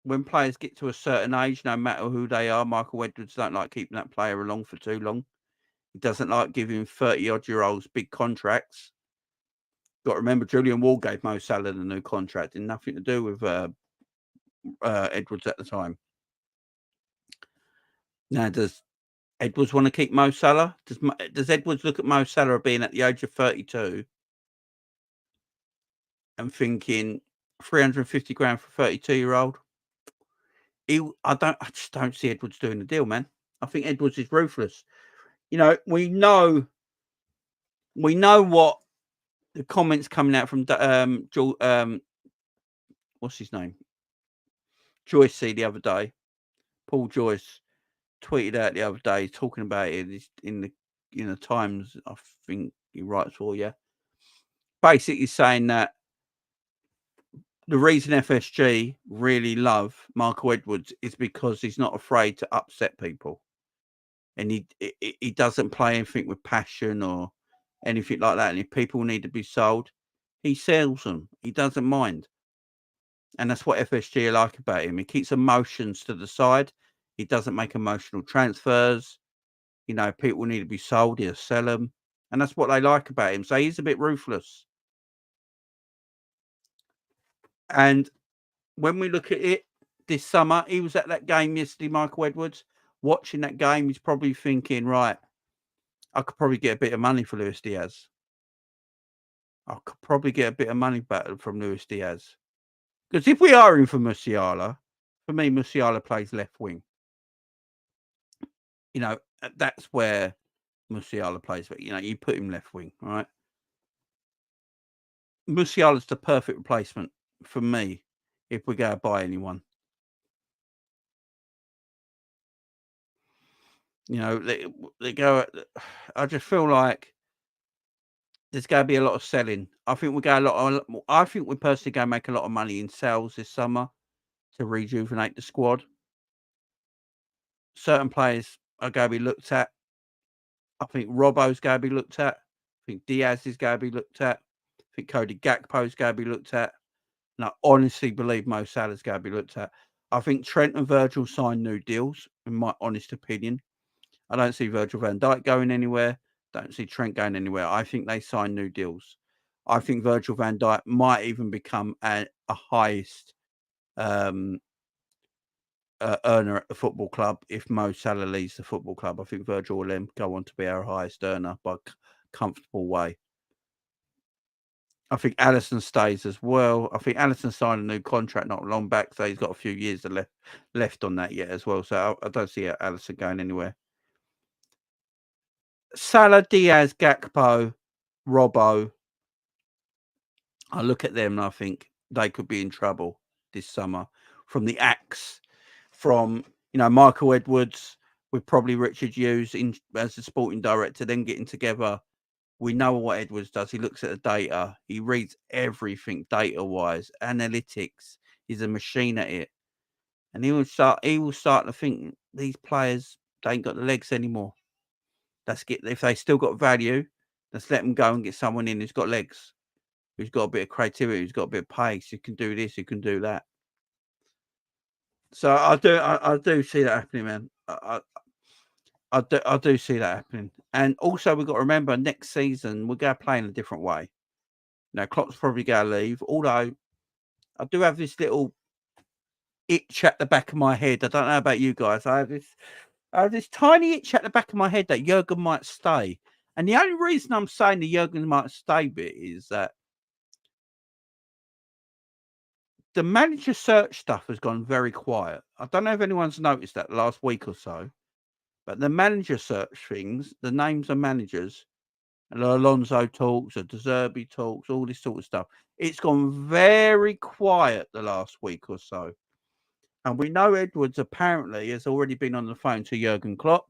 when players get to a certain age, no matter who they are, Michael Edwards don't like keeping that player along for too long. He doesn't like giving 30-odd-year-olds big contracts. Got to remember, Julian Ward gave Mo Salah the new contract, and nothing to do with Edwards at the time. Now, does Edwards want to keep Mo Salah? Does Edwards look at Mo Salah being at the age of 32 and thinking 350 grand for a 32-year-old? I just don't see Edwards doing the deal, man. I think Edwards is ruthless. We know what the comments coming out from what's his name? Joyce the other day. Paul Joyce tweeted out the other day talking about it in the Times, I think he writes for, yeah. Basically saying that the reason FSG really love Michael Edwards is because he's not afraid to upset people. And he doesn't play anything with passion or anything like that. And if people need to be sold, he sells them. He doesn't mind. And that's what FSG like about him. He keeps emotions to the side. He doesn't make emotional transfers. People need to be sold, he'll sell them. And that's what they like about him. So he's a bit ruthless. And when we look at it this summer, he was at that game yesterday, Michael Edwards. Watching that game, he's probably thinking, right, I could probably get a bit of money for Luis Diaz. I could probably get a bit of money back from Luis Diaz. Because if we are in for Musiala, for me, Musiala plays left wing. That's where Musiala plays. But, you put him left wing, right? Musiala's the perfect replacement for me if we go to buy anyone. They go. I just feel like there's going to be a lot of selling. I think we're personally going to make a lot of money in sales this summer to rejuvenate the squad. Certain players are going to be looked at. I think Robbo's going to be looked at. I think Diaz is going to be looked at. I think Cody Gakpo is going to be looked at. And I honestly believe Mo Salah's going to be looked at. I think Trent and Virgil signed new deals, in my honest opinion. I don't see Virgil van Dijk going anywhere. Don't see Trent going anywhere. I think they signed new deals. I think Virgil van Dijk might even become a highest earner at the football club if Mo Salah leaves the football club. I think Virgil will then go on to be our highest earner by a comfortable way. I think Alisson stays as well. I think Alisson signed a new contract not long back, so he's got a few years left on that yet as well. So I don't see Alisson going anywhere. Salah, Diaz, Gakpo, Robbo. I look at them and I think they could be in trouble this summer from the axe, from Michael Edwards with probably Richard Hughes as the sporting director, them getting together. We know what Edwards does. He looks at the data. He reads everything data-wise, analytics. He's a machine at it. And he will start to think these players, they ain't got the legs anymore. If they still got value, let's let them go and get someone in who's got legs, who's got a bit of creativity, who's got a bit of pace, who can do this, who can do that. So I do see that happening, man. I do see that happening. And also we've got to remember next season we're going to play in a different way. Now Klopp's probably going to leave, although I do have this little itch at the back of my head. I don't know about you guys. I have this tiny itch at the back of my head that Jurgen might stay. And the only reason I'm saying the Jurgen might stay bit is that the manager search stuff has gone very quiet. I don't know if anyone's noticed that the last week or so, but the manager search things, the names of managers, and Alonso talks, the De Zerbi talks, all this sort of stuff, it's gone very quiet the last week or so. And we know Edwards apparently has already been on the phone to Jurgen Klopp.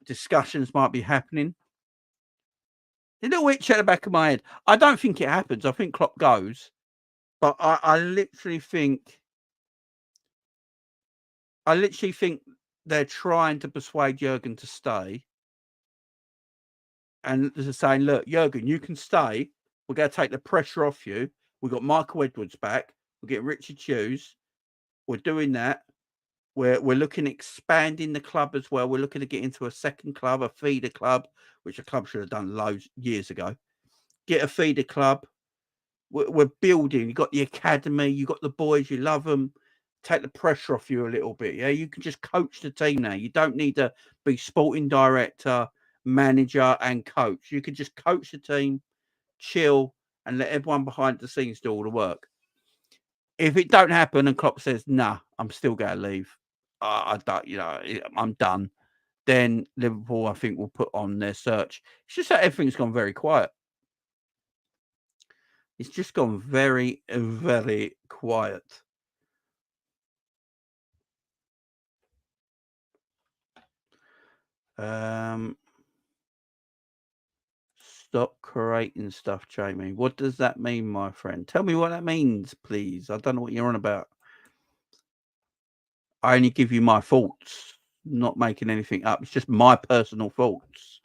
Discussions might be happening. A little itch at the back of my head. I don't think it happens. I think Klopp goes. But I literally think they're trying to persuade Jurgen to stay. And they're saying, look, Jurgen, you can stay. We're going to take the pressure off you. We've got Michael Edwards back. We're getting Richard Hughes. We're doing that. We're looking at expanding the club as well. We're looking to get into a second club, a feeder club, which the club should have done loads years ago. Get a feeder club. We're building. You've got the academy. You've got the boys. You love them. Take the pressure off you a little bit. Yeah, you can just coach the team now. You don't need to be sporting director, manager, and coach. You can just coach the team, chill, and let everyone behind the scenes do all the work. If it don't happen and Klopp says, "Nah, I'm still going to leave. I don't, I'm done," then Liverpool, I think, will put on their search. It's just that everything's gone very quiet. It's just gone very, very quiet. Stop creating stuff, Jamie. What does that mean, my friend? Tell me what that means, please. I don't know what you're on about. I only give you my thoughts, not making anything up. It's just my personal thoughts.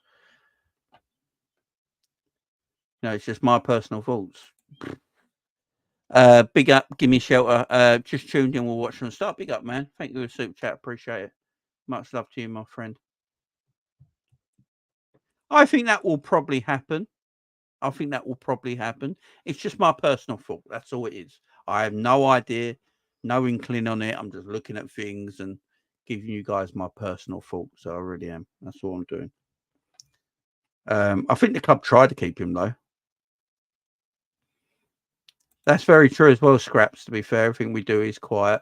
It's just my personal thoughts. Big up, give me shelter. Just tuned in, we're watching the start. Big up, man. Thank you for the super chat. Appreciate it. Much love to you, my friend. I think that will probably happen. It's just my personal thought. That's all it is. I have no idea, no inkling on it. I'm just looking at things and giving you guys my personal thoughts. So I really am. That's all I'm doing. I think the club tried to keep him, though. That's very true as well, Scraps, to be fair. Everything we do is quiet.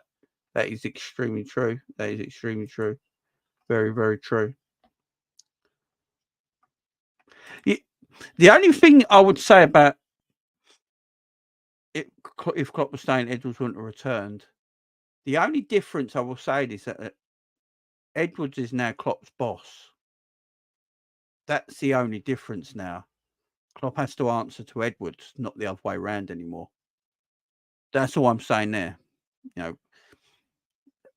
That is extremely true. Very, very true. The only thing I would say about it, if Klopp was staying, Edwards wouldn't have returned. The only difference I will say is that Edwards is now Klopp's boss. That's the only difference now. Klopp has to answer to Edwards, not the other way around anymore. That's all I'm saying there.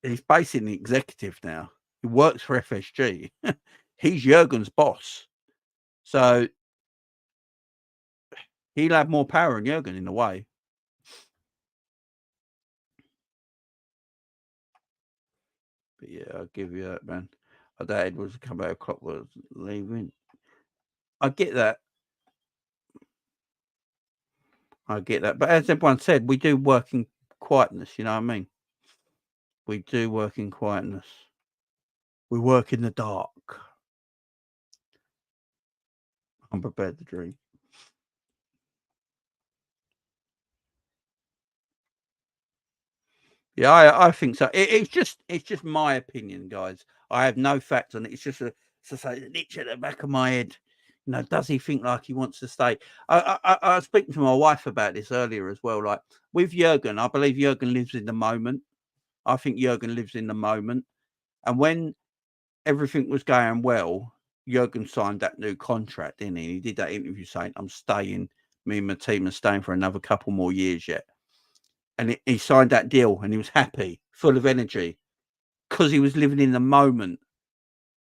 He's basically an executive now. He works for FSG. He's Jurgen's boss. So he'll have more power than Jurgen in a way. Yeah, I'll give you that, man. I doubt Edwards would come out. Klopp was leaving. I get that. I get that. But as everyone said, we do work in quietness. You know what I mean? We do work in quietness. We work in the dark. I'm prepared to dream. Yeah, I think so. It's just my opinion, guys. I have no facts on it. It's just an itch at the back of my head. You know, does he think like he wants to stay? I was speaking to my wife about this earlier as well. Like with Jurgen, I believe Jurgen lives in the moment. I think Jurgen lives in the moment. And when everything was going well, Jurgen signed that new contract, didn't he? He did that interview saying, "I'm staying. Me and my team are staying for another couple more years yet." And he signed that deal and he was happy, full of energy, because he was living in the moment.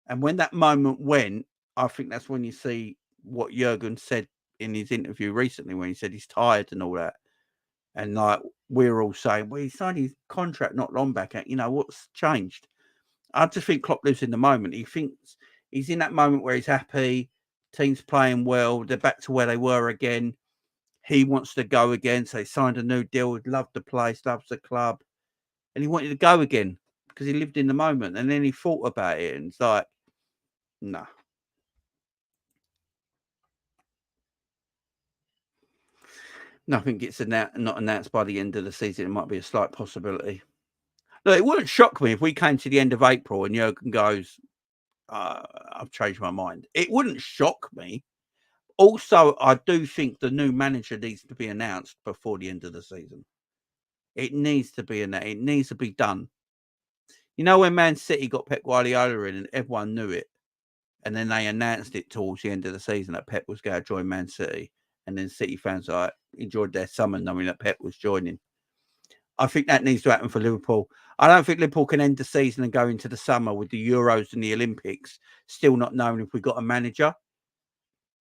And when that moment went, I think that's when you see what Jurgen said in his interview recently, when he said he's tired and all that. And like we're all saying, well, he signed his contract not long back. You know, what's changed? I just think Klopp lives in the moment. He thinks he's in that moment where he's happy, team's playing well, they're back to where they were again. He wants to go again, so he signed a new deal. He loved the place, loves the club, and he wanted to go again because he lived in the moment. And then he thought about it, and it's like, no. Nothing gets not announced by the end of the season. It might be a slight possibility. Look, it wouldn't shock me if we came to the end of April and Jurgen goes, I've changed my mind. It wouldn't shock me. Also, I do think the new manager needs to be announced before the end of the season. It needs to be announced. It needs to be done. You know, when Man City got Pep Guardiola in and everyone knew it, and then they announced it towards the end of the season that Pep was going to join Man City, and then City fans like enjoyed their summer knowing that Pep was joining. I think that needs to happen for Liverpool. I don't think Liverpool can end the season and go into the summer with the Euros and the Olympics still not knowing if we've got a manager,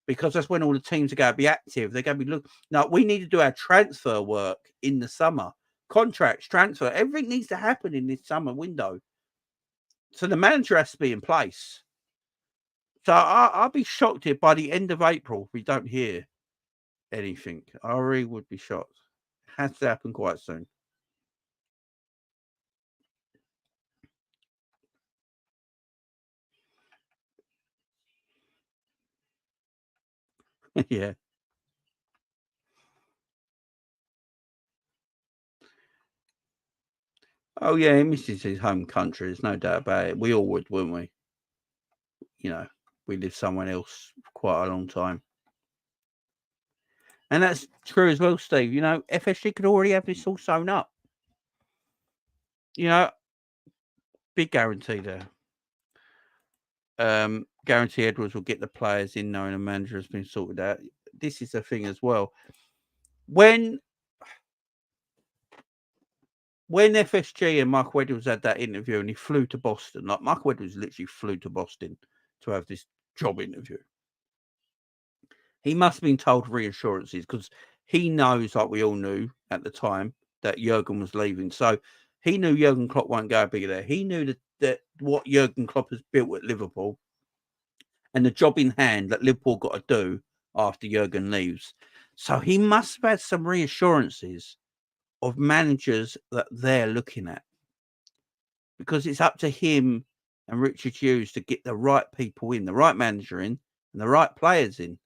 because that's when all the teams are going to be active. They're going to be look. No, we need to do our transfer work in the summer. Contracts, transfer, everything needs to happen in this summer window. So the manager has to be in place. So I'll be shocked if by the end of April if we don't hear anything. I really would be shocked. It has to happen quite soon. Yeah. Oh yeah, he misses his home country. There's no doubt about it. We all would, wouldn't we? You know, we lived somewhere else for quite a long time. And that's true as well, Steve. You know, FSG could already have this all sewn up. You know, big guarantee there. Guarantee Edwards will get the players in knowing a manager has been sorted out. This is the thing as well. When FSG and Michael Edwards had that interview and he flew to Boston, like Michael Edwards literally flew to Boston to have this job interview. He must have been told reassurances because he knows, like we all knew at the time, that Jurgen was leaving. So he knew Jurgen Klopp won't go big there. He knew that what Jurgen Klopp has built at Liverpool and the job in hand that Liverpool got to do after Jurgen leaves. So he must have had some reassurances of managers that they're looking at, because it's up to him and Richard Hughes to get the right people in, the right manager in, and the right players in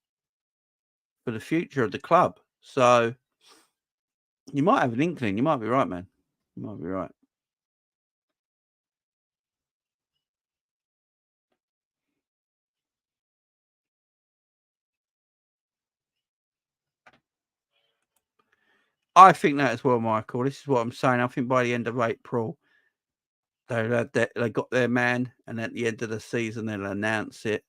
for the future of the club. So you might have an inkling. You might be right, man. You might be right. I think that as well, Michael. This is what I'm saying. I think by the end of April, they got their man, and at the end of the season, they'll announce it.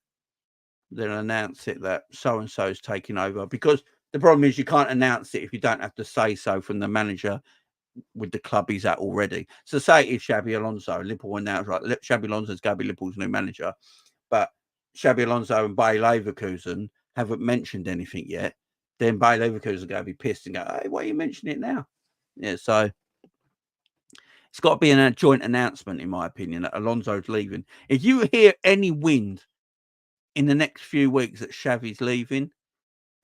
They'll announce it that so and so is taking over, because the problem is you can't announce it if you don't have to say so from the manager with the club he's at already. So say it is Xabi Alonso, Liverpool announced, right, Xabi Alonso's going to be Liverpool's new manager, but Xabi Alonso and Bayer Leverkusen haven't mentioned anything yet. Then Bayer Leverkusen are going to be pissed and go, hey, why are you mentioning it now? Yeah, so It's got to be a joint announcement, in my opinion, that Alonso's leaving. If you hear any wind in the next few weeks that Xavi's leaving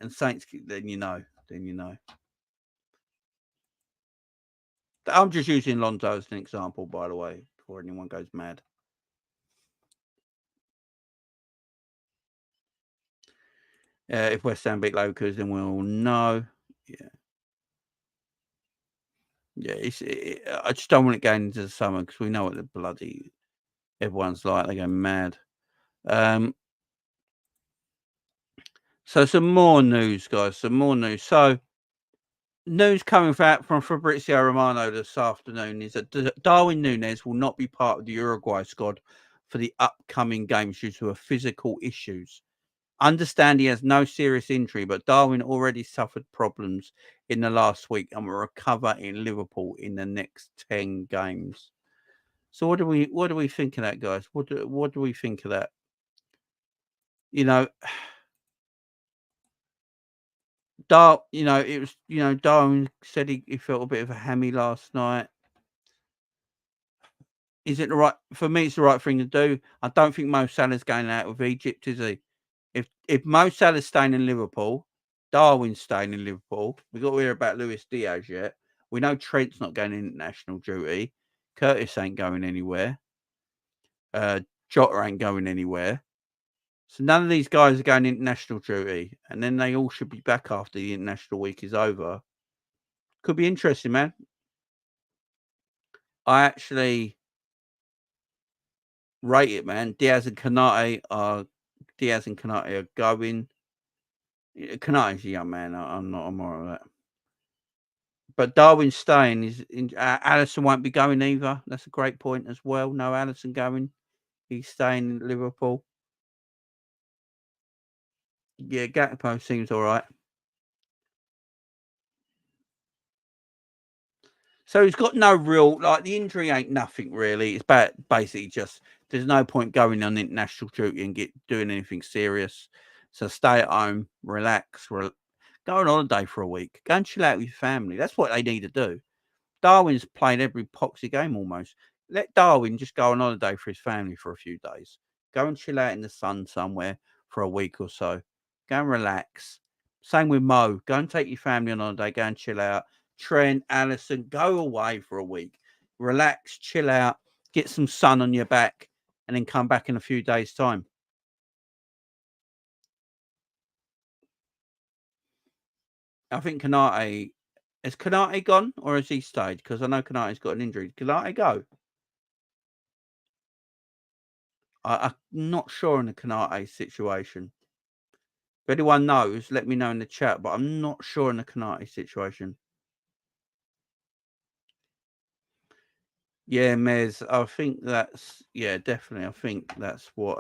and Saints, then you know. Then you know. I'm just using Alonso as an example, by the way, before anyone goes mad. If West Ham beat Locals, then we'll know. Yeah. Yeah, I just don't want it going into the summer because we know what the bloody everyone's like. They go mad. So some more news, guys. Some more news. So news coming from Fabrizio Romano this afternoon is that Darwin Nunez will not be part of the Uruguay squad for the upcoming games due to physical issues. Understand he has no serious injury, but Darwin already suffered problems in the last week and will recover in Liverpool in the next 10 games. So what do we think of that, guys? What do we think of that? You know, it was Darwin said he felt a bit of a hammy last night. Is it the right for me? It's the right thing to do. I don't think Mo Salah's going out with Egypt, is he? If Mo Salah's staying in Liverpool, Darwin's staying in Liverpool. We got to hear about Luis Diaz yet. We know Trent's not going international duty. Curtis ain't going anywhere. Jota ain't going anywhere. So none of these guys are going international duty, and then they all should be back after the international week is over. Could be interesting, man. I actually rate it, man. Diaz and Kanate are going. Kanate's a young man. I'm all right with that. But Darwin's staying. Allison won't be going either. That's a great point as well. No Allison going. He's staying in Liverpool. Yeah, Gakpo seems all right. So he's got no real, the injury ain't nothing really. It's basically just there's no point going on international duty and doing anything serious. So stay at home, relax, go on holiday for a week, go and chill out with your family. That's what they need to do. Darwin's played every poxy game almost. Let Darwin just go on holiday for his family for a few days. Go and chill out in the sun somewhere for a week or so. Go and relax. Same with Mo. Go and take your family on holiday. Go and chill out. Trent, Allison, go away for a week. Relax, chill out, get some sun on your back, and then come back in a few days' time. I think Kanate has Kanate gone or has he stayed? Because I know Kanate's got an injury. Did Kanate go? I'm not sure in the Kanate situation. If anyone knows, let me know in the chat. But I'm not sure in the Kanate situation. Yeah, Mez. I think that's definitely. I think that's what.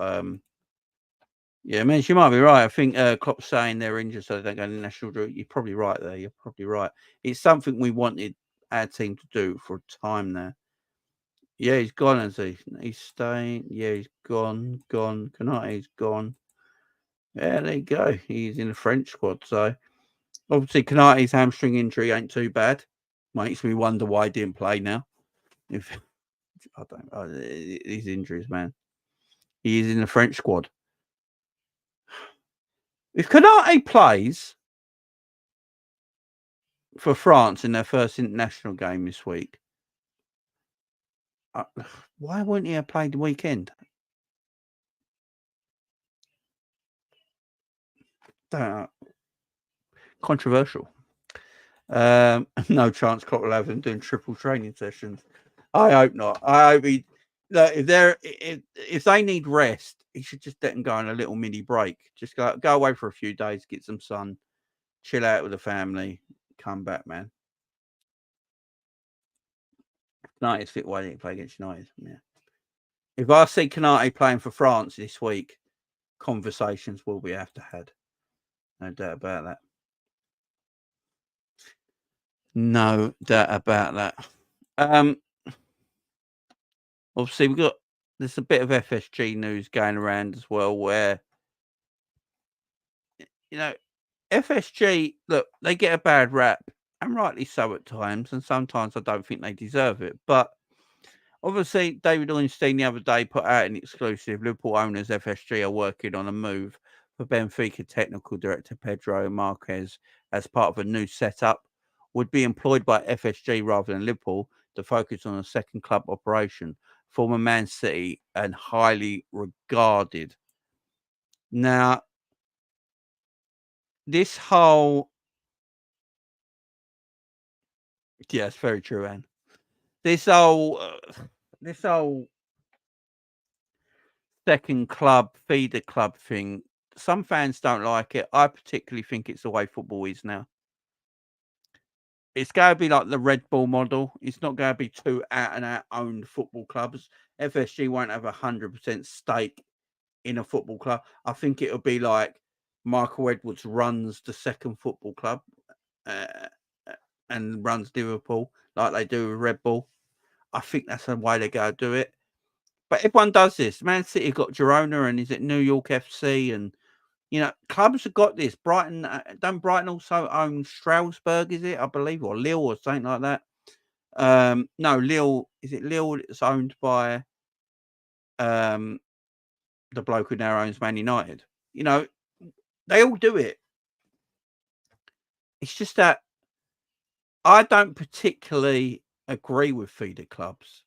Yeah, Mez, you might be right. I think Klopp's saying they're injured, so they don't go to the national duty. You're probably right there. You're probably right. It's something we wanted our team to do for a time now. Yeah, he's gone, has he? He's staying. Yeah, he's gone. Kanate's gone. Yeah, there you go. He's in the French squad. So obviously, Kanate's hamstring injury ain't too bad. Makes me wonder why he didn't play now. If I don't, these injuries, man. He is in the French squad. If Kanate plays for France in their first international game this week, why wouldn't he have played the weekend? Controversial. No chance Klopp will have them doing triple training sessions. I hope not. I hope if they need rest, he should just let them go on a little mini break. Just go away for a few days, get some sun, chill out with the family, come back, man. United's fit. Why didn't he play against United? Yeah. If I see Kanate playing for France this week, conversations will be have to had. No doubt about that. No doubt about that. Obviously, there's a bit of FSG news going around as well, where FSG they get a bad rap, and rightly so at times, and sometimes I don't think they deserve it. But Obviously, David Ornstein the other day put out an exclusive. Liverpool owners FSG are working on a move for Benfica technical director Pedro Marquez as part of a new setup. Would be employed by FSG rather than Liverpool to focus on a second club operation. Former Man City and highly regarded. Now, this whole it's very true, Anne. This whole second club, feeder club thing, some fans don't like it. I particularly think it's the way football is now. It's going to be like the Red Bull model. It's not going to be two out and out owned football clubs. FSG won't have 100% stake in a football club. I think it'll be like Michael Edwards runs the second football club and runs Liverpool like they do with Red Bull. I think that's the way they're going to do it. But everyone does this. Man City got Girona and is it New York FC? And, clubs have got this. Brighton, don't Brighton also own Strasbourg, is it? I believe, or Lille or something like that. No, Lille, is it Lille that's owned by the bloke who now owns Man United? They all do it. It's just that I don't particularly agree with feeder clubs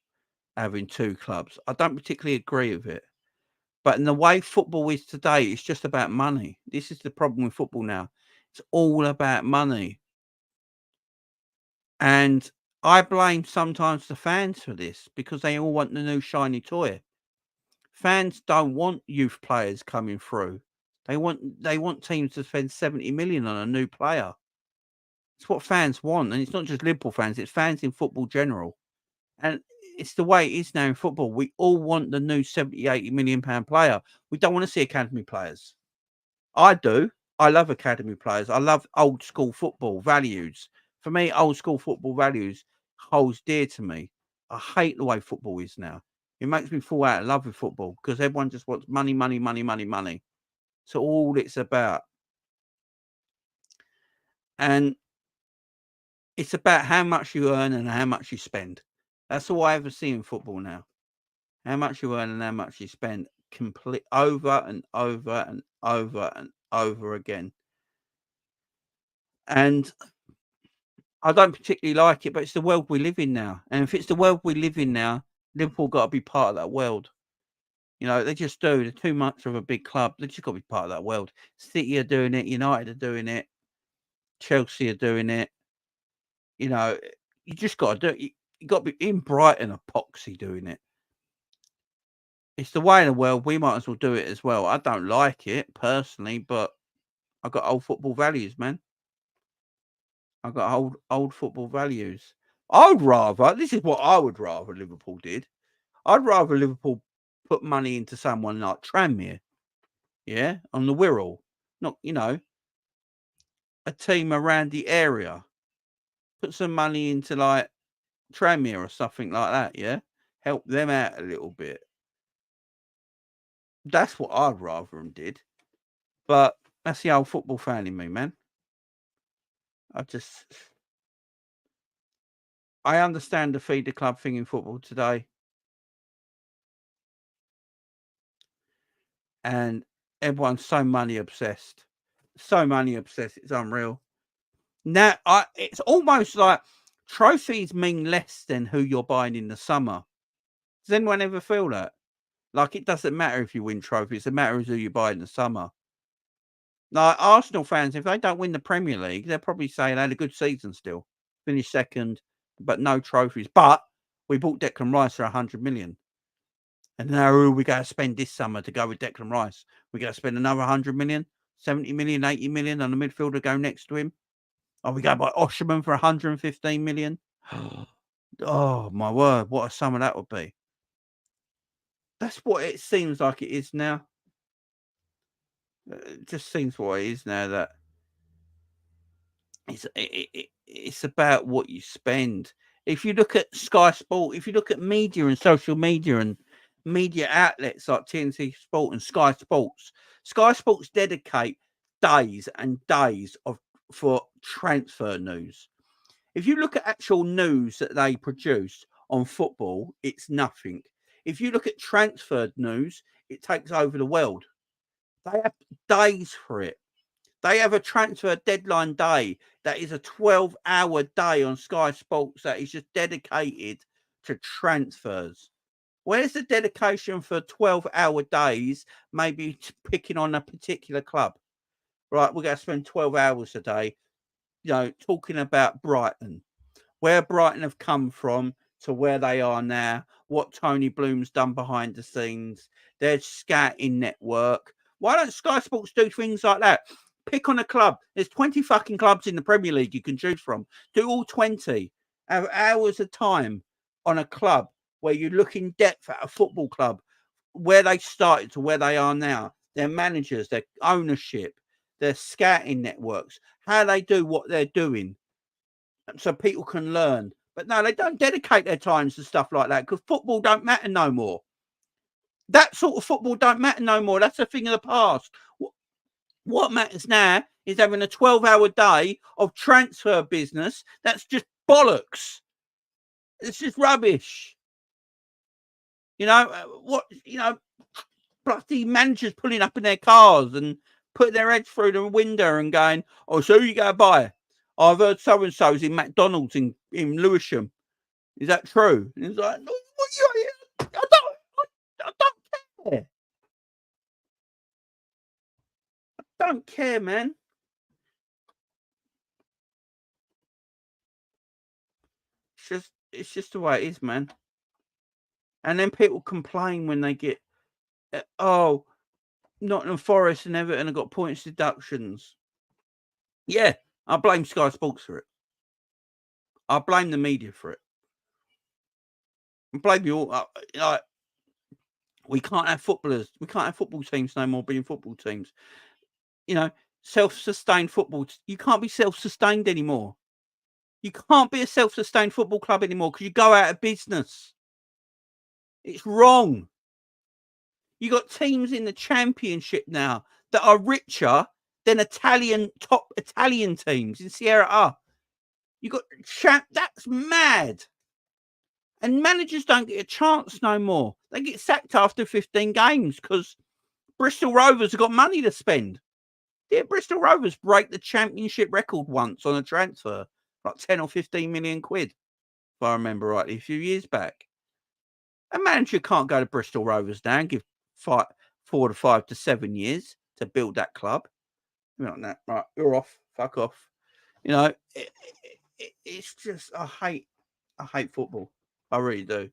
having two clubs. I don't particularly agree with it. But in the way football is today, it's just about money. This is the problem with football now. It's all about money. And I blame sometimes the fans for this because they all want the new shiny toy. Fans don't want youth players coming through. They want teams to spend 70 million on a new player. It's what fans want. And it's not just Liverpool fans, it's fans in football general. And it's the way it is now in football. We all want the new 70, 80 million pound player. We don't want to see academy players. I do. I love academy players. I love old school football values. For me, old school football values holds dear to me. I hate the way football is now. It makes me fall out of love with football because everyone just wants money, money, money, money, money. So all it's about. And it's about how much you earn and how much you spend. That's all I ever see in football now. How much you earn and how much you spend, complete over and over and over and over again. And I don't particularly like it, but it's the world we live in now. And if it's the world we live in now, Liverpool got to be part of that world. They just do. They're too much of a big club. They just got to be part of that world. City are doing it. United are doing it. Chelsea are doing it. You just got to do it. You got to be in Brighton, epoxy doing it. It's the way in the world. We might as well do it as well. I don't like it personally, but I've got old football values, man. I've got old football values. This is what I would rather Liverpool did. I'd rather Liverpool put money into someone like Tranmere, on the Wirral. Not, a team around the area. Put some money into like Tranmere or something like that, help them out a little bit. That's what I'd rather them did. But that's the old football fan in me, man. I understand the feeder club thing in football today. And everyone's so money obsessed. So money obsessed, it's unreal. Now, it's almost like trophies mean less than who you're buying in the summer. Does anyone ever feel that? Like, it doesn't matter if you win trophies, it matters who you buy in the summer. Like, Arsenal fans, if they don't win the Premier League, they'll probably say they had a good season still. Finished second, but no trophies. But we bought Declan Rice for 100 million. And now who are we going to spend this summer to go with Declan Rice? We're going to spend another 100 million, 70 million, 80 million on the midfielder go next to him. Are we going to buy Osherman for 115 million? Oh, my word. What a summer that would be. That's what it seems like it is now. It just seems what it is now, that it's about what you spend. If you look at Sky Sport, if you look at media and social media and media outlets like TNT Sport and Sky Sports dedicate days and days for transfer news. If you look at actual news that they produce on football, it's nothing. If you look at transfer news, it takes over the world. They have days for it. They have a transfer deadline day that is a 12-hour day on Sky Sports that is just dedicated to transfers. Where's the dedication for 12-hour days, maybe picking on a particular club? Right, we're going to spend 12 hours a day, talking about Brighton, where Brighton have come from to where they are now, what Tony Bloom's done behind the scenes, their scouting network. Why don't Sky Sports do things like that? Pick on a club. There's 20 fucking clubs in the Premier League you can choose from. Do all 20. Have hours of time on a club where you look in depth at a football club, where they started to where they are now, their managers, their ownership, their scouting networks, how they do what they're doing, so people can learn. But no, they don't dedicate their times to stuff like that because football don't matter no more. That sort of football don't matter no more. That's a thing of the past. What matters now is having a 12-hour day of transfer business. That's just bollocks. It's just rubbish. Bloody managers pulling up in their cars and putting their heads through the window and going, "Oh, so you go buy? I've heard so and so's in McDonald's in Lewisham. Is that true?" And it's like, I don't care. I don't care, man. It's just the way it is, man. And then people complain when they get, Nottingham Forest and Everton have got points deductions. Yeah, I blame Sky Sports for it. I blame the media for it. I blame you all. We can't have footballers. We can't have football teams no more being football teams. Self-sustained football. You can't be self-sustained anymore. You can't be a self-sustained football club anymore because you go out of business. It's wrong. You got teams in the Championship now that are richer than top Italian teams in Serie A. You got that's mad. And managers don't get a chance no more. They get sacked after 15 games because Bristol Rovers have got money to spend. Did Bristol Rovers break the Championship record once on a transfer? Like 10 or 15 million quid, if I remember rightly, a few years back. A manager can't go to Bristol Rovers now and give 4 to 5 to 7 years to build that club. Right, you're off. Fuck off. It's just I hate football. I really do.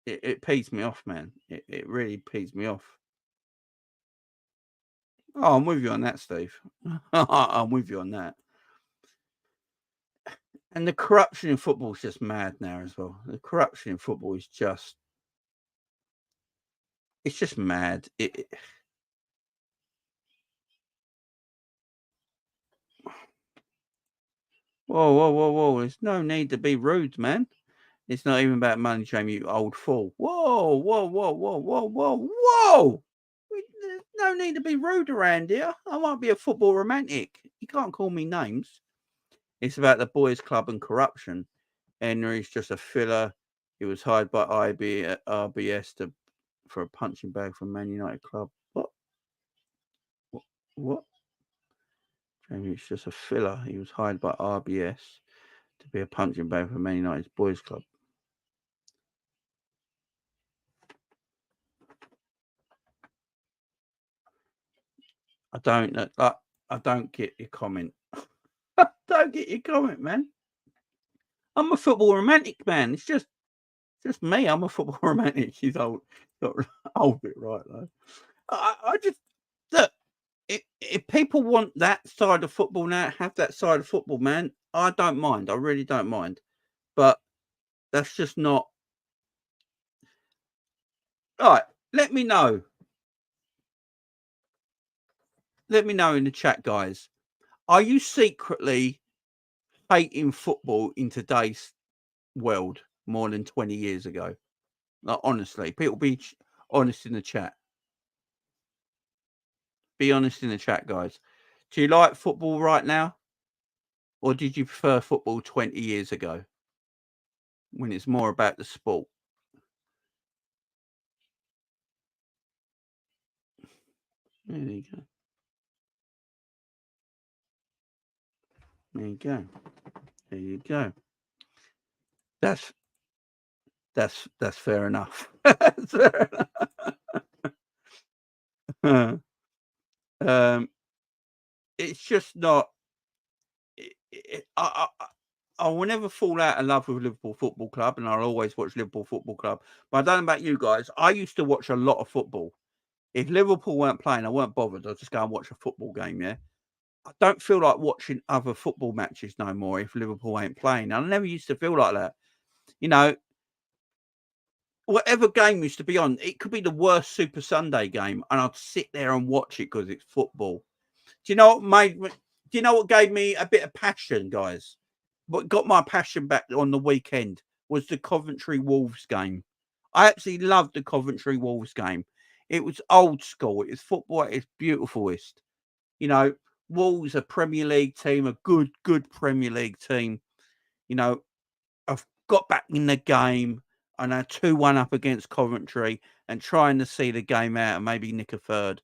It pees me off, man. It really pees me off. Oh, I'm with you on that, Steve. I'm with you on that. And the corruption in football is just mad now as well. The corruption in football is just, it's just mad. Whoa. There's no need to be rude, man. It's not even about money, Jamie, you old fool. Whoa. There's no need to be rude around here. I might be a football romantic. You can't call me names. It's about the boys' club and corruption. Henry's just a filler. He was hired by RBS for a punching bag from Man United club. What? Jamie, it's just a filler. He was hired by RBS to be a punching bag for Man United's boys' club. I don't get your comment. I don't get your comment, man. I'm a football romantic, man. It's just me. I'm a football romantic. He's got old bit right though. I just look. If people want that side of football now, have that side of football, man. I don't mind. I really don't mind. But that's just not. All right. Let me know. Let me know in the chat, guys. Are you secretly hating football in today's world more than 20 years ago? Like, honestly, people be honest in the chat. Be honest in the chat, guys. Do you like football right now? Or did you prefer football 20 years ago? when it's more about the sport. There you go. There you go. There you go. That's fair enough. That's fair enough. It's just not. I will never fall out of love with Liverpool Football Club, and I'll always watch Liverpool Football Club. But I don't know about you guys. I used to watch a lot of football. If Liverpool weren't playing, I weren't bothered. I'd just go and watch a football game. Yeah, I don't feel like watching other football matches no more if Liverpool ain't playing. I never used to feel like that. You know, whatever game used to be on, it could be the worst Super Sunday game, and I'd sit there and watch it because it's football. Do you know what made? Do you know what gave me a bit of passion, guys? What got my passion back on the weekend was the Coventry Wolves game. I absolutely loved the Coventry Wolves game. It was old school. It was football at its beautifulest. You know, Wolves, a Premier League team, a good Premier League team. You know, I've got back in the game and I 2-1 up against Coventry and trying to see the game out and maybe nick a third.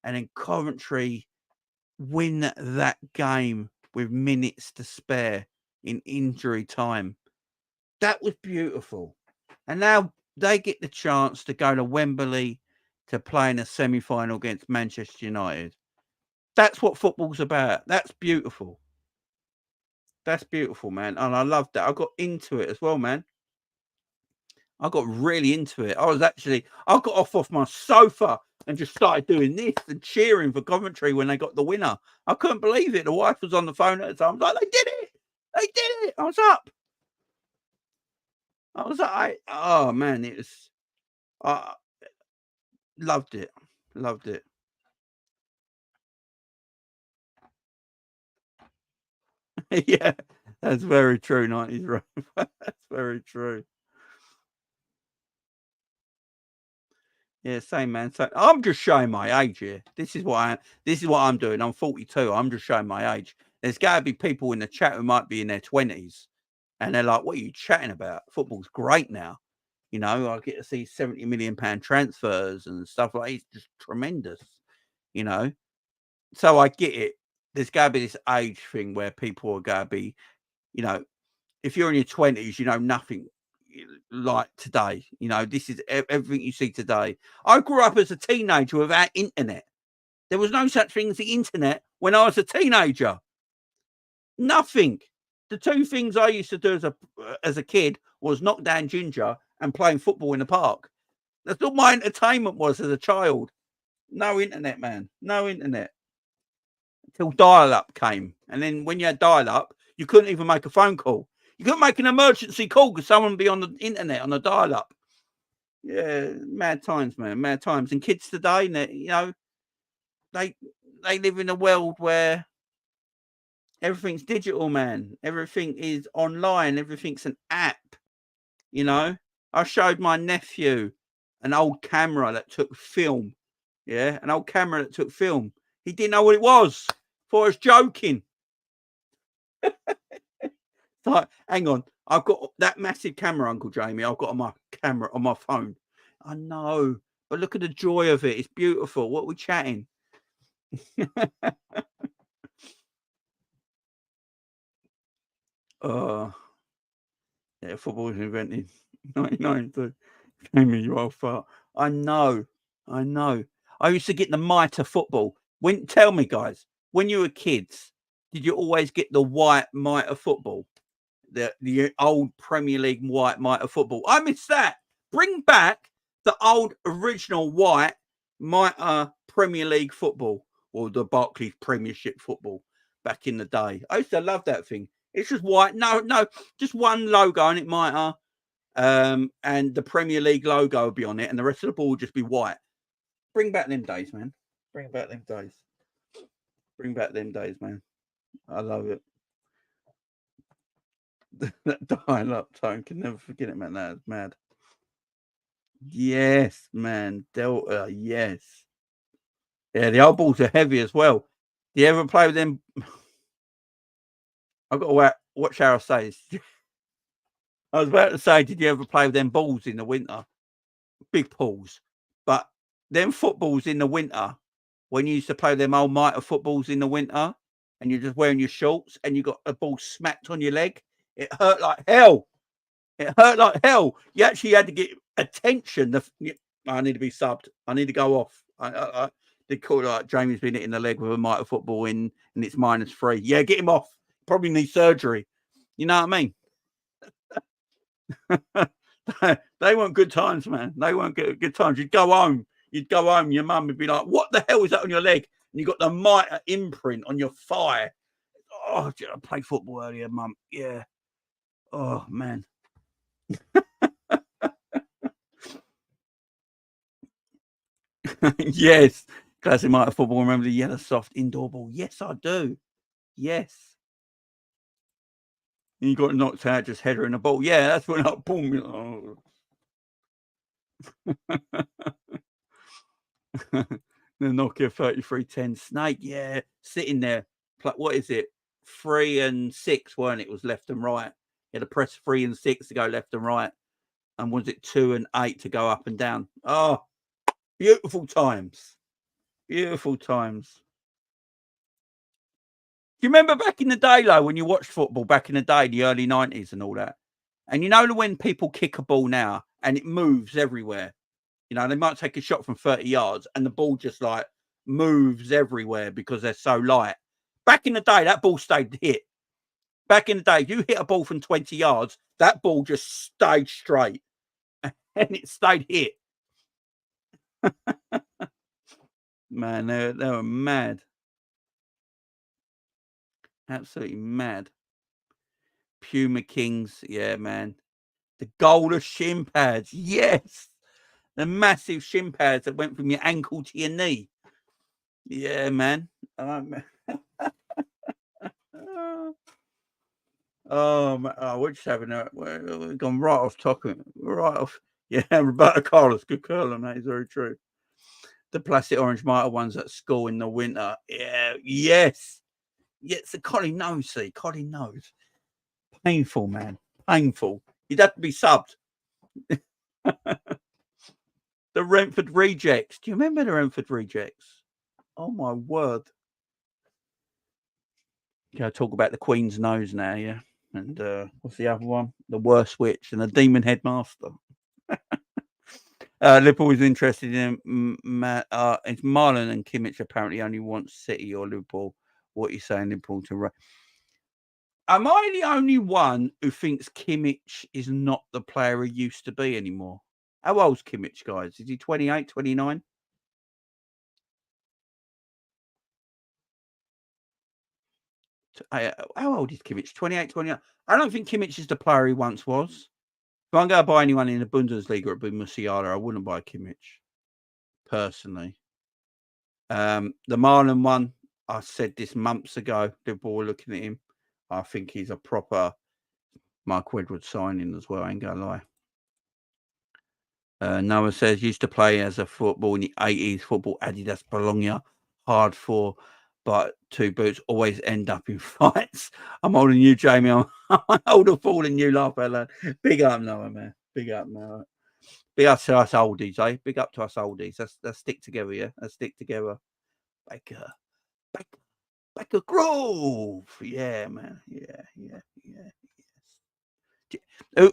And then Coventry win that game with minutes to spare in injury time. That was beautiful. And now they get the chance to go to Wembley to play in a semi-final against Manchester United. That's what football's about. That's beautiful. That's beautiful, man. And I loved that. I got into it as well, man. I got really into it. I got off my sofa and just started doing this and cheering for Coventry when they got the winner. I couldn't believe it. The wife was on the phone at the time. I was like, they did it. They did it. I was up. I was like, oh, man, it was, I loved it. Loved it. Yeah, that's very true, 90s, right? That's very true. Yeah, same man. So I'm just showing my age here. This is what I'm doing. I'm 42. I'm just showing my age. There's got to be people in the chat who might be in their 20s, and they're like, "What are you chatting about? Football's great now." You know, I get to see 70 million pound transfers and stuff like it's just tremendous. You know, so I get it. There's got to be this age thing where people are going to be, you know, if you're in your 20s, you know nothing like today. You know, this is everything you see today. I grew up as a teenager without internet. There was no such thing as the internet when I was a teenager. Nothing. The two things I used to do as a kid was knock down ginger and playing football in the park. That's what my entertainment was as a child. No internet, man. No internet. Until dial-up came. And then when you had dial-up, you couldn't even make a phone call. You couldn't make an emergency call because someone would be on the internet on the dial-up. Yeah, mad times, man. Mad times. And kids today, you know, they live in a world where everything's digital, man. Everything is online. Everything's an app. You know, I showed my nephew an old camera that took film. Yeah, an old camera that took film. He didn't know what it was. Thought I was joking. Like, hang on, I've got that massive camera, Uncle Jamie. I've got on my camera on my phone. I know, but look at the joy of it. It's beautiful. What are we chatting? Yeah, football was invented 1992. Jamie, you old fart. I know. I used to get the mitre football. Tell me, guys, when you were kids, did you always get the white mitre football? The old Premier League white mitre football. I miss that. Bring back the old original white mitre Premier League football or the Barclays Premiership football back in the day. I used to love that thing. It's just white. No, just one logo on it, mitre. And the Premier League logo would be on it, and the rest of the ball would just be white. Bring back them days, man. Bring back them days. Bring back them days, man. I love it. That dial-up tone, can never forget it, man. That is mad. Yes, man. Delta, yes. Yeah, the old balls are heavy as well. Do you ever play with them? I've got to watch how I say this. I was about to say, did you ever play with them balls in the winter? Big balls. But them footballs in the winter, when you used to play them old mitre footballs in the winter, and you're just wearing your shorts and you got a ball smacked on your leg, it hurt like hell. It hurt like hell. You actually had to get attention. I need to be subbed. I need to go off. They call it like Jamie's been hitting the leg with a mitre football in, and it's -3. Yeah, get him off. Probably need surgery. You know what I mean? They weren't good times, man. They weren't good times. You'd go home. Your mum would be like, "What the hell is that on your leg?" And you got the mitre imprint on your thigh. Oh, I played football earlier, mum. Yeah. Oh man. Yes. Classic mitre football. Remember the yellow soft indoor ball? Yes, I do. Yes. And you got knocked out just headering the ball. Yeah, that's when I boom. Oh. The Nokia 3310 Snake. Yeah, sitting there. What is it? 3 and 6, weren't it? Was left and right. You had to press 3 and 6 to go left and right. And was it 2 and 8 to go up and down? Oh, beautiful times. Beautiful times. Do you remember back in the day, though, when you watched football back in the day, the early 90s and all that? And you know when people kick a ball now and it moves everywhere? You know, they might take a shot from 30 yards and the ball just like moves everywhere because they're so light. Back in the day, that ball stayed hit. Back in the day, if you hit a ball from 20 yards, that ball just stayed straight and it stayed hit. Man, they were mad. Absolutely mad. Puma Kings. Yeah, man. The golden shin pads. Yes. The massive shin pads that went from your ankle to your knee. Yeah, man. We're just having we've gone right off topic. Right off. Yeah, Roberto Carlos, good curler, mate. It's very true. The plastic orange mitre ones at school in the winter. Yeah, yes. Yes, the Cody knows, see. Cody knows. Painful, man. Painful. You'd have to be subbed. The Renford rejects. Do you remember the Renford rejects? Oh my word. Yeah, talk about the Queen's nose now, yeah. And what's the other one? The Worst Witch and the Demon Headmaster. Liverpool is interested in it's Marlon and Kimmich apparently only wants City or Liverpool. What are you saying, Liverpool to am I the only one who thinks Kimmich is not the player he used to be anymore? How old's Kimmich, guys? Is he 28, 29? How old is Kimmich? 28, 29? I don't think Kimmich is the player he once was. If I'm going to buy anyone in the Bundesliga, it'd be Musiala. I wouldn't buy Kimmich, personally. The Marlon one, I said this months ago. Liverpool were looking at him. I think he's a proper Mark Woodward signing as well. I ain't going to lie. Noah says, used to play as a football in the 80s, football Adidas Bologna, hard for, but 2 boots always end up in fights. I'm older than you, Jamie. I'm older fool than you, laugh out loud. Big up, Noah, man. Big up, Noah. Big up to us oldies, eh? Big up to us oldies. Let's stick together, yeah? Let's stick together. Baker Grove. Yeah, man. Yeah. Yes.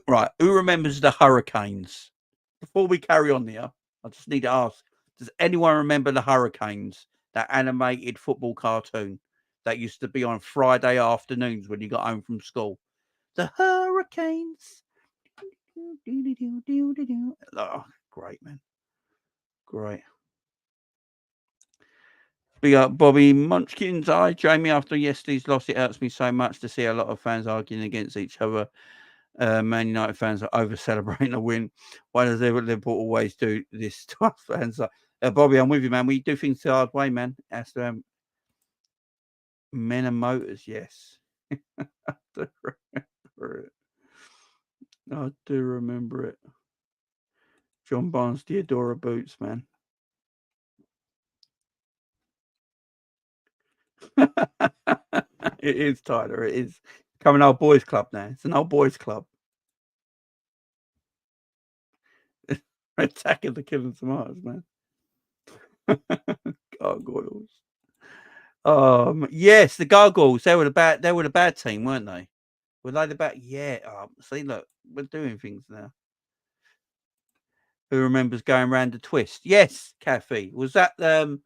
Right. Who remembers the Hurricanes? Before we carry on here, I just need to ask, does anyone remember the Hurricanes, that animated football cartoon that used to be on Friday afternoons when you got home from school? The Hurricanes. Oh, great, man. Great. Big up Bobby Munchkins. Jamie, after yesterday's loss, it hurts me so much to see a lot of fans arguing against each other. Man United fans are over celebrating a win. Why does Liverpool always do this to us fans? Bobby, I'm with you, man. We do things the hard way, man. As to men and motors, yes. I do remember it. John Barnes, Diodora boots, man. It is, Tyler. It is. Becoming an old boys club now. It's an old boys club. Attack of the Killer Tomatoes, man. Gargoyles. Yes, the Gargoyles. They were the bad team, weren't they? Were they the bad? Yeah. See, look, we're doing things now. Who remembers going round the twist? Yes, Kathy. Was that round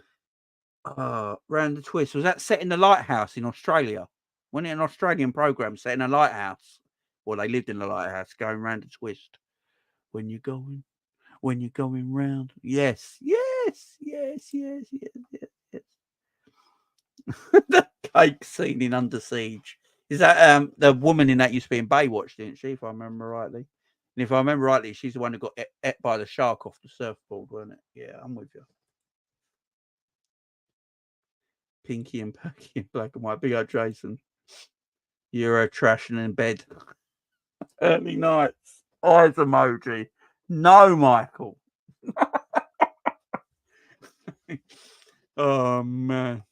the twist? Was that set in the lighthouse in Australia? Wasn't it an Australian program set in a lighthouse? Well, they lived in the lighthouse, going round the twist. When you're going round. Yes. The cake scene in Under Siege. Is that the woman in that used to be in Baywatch, didn't she? If I remember rightly. And if I remember rightly, she's the one who got ate by the shark off the surfboard, wasn't it? Yeah, I'm with you. Pinky and Packy in black and white. Big old Jason. Euro trashing in bed. Early nights. Eyes emoji. No, Michael. Oh man.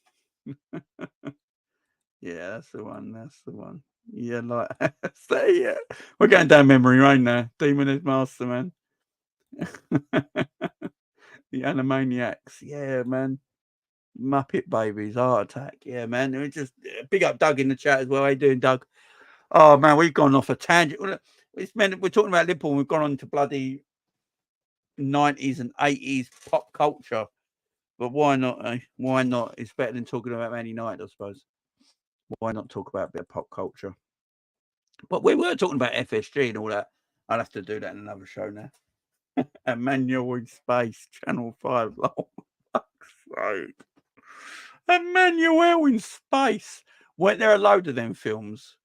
Yeah, that's the one. Yeah, like so, yeah. We're going down memory lane now. Demon is Master, man. The Animaniacs. Yeah, man. Muppet Babies, Heart Attack. Yeah, man. It was just big up Doug in the chat as well. How you doing, Doug? Oh man, we've gone off a tangent. It's meant we're talking about Liverpool and we've gone on to bloody 90s and 80s pop culture. But why not? Why not? It's better than talking about Man United, I suppose. Why not talk about a bit of pop culture? But we were talking about FSG and all that. I'll have to do that in another show now. Emmanuel in Space, Channel 5. Oh, fuck's sake. Emmanuel in Space. Weren't there a load of them films?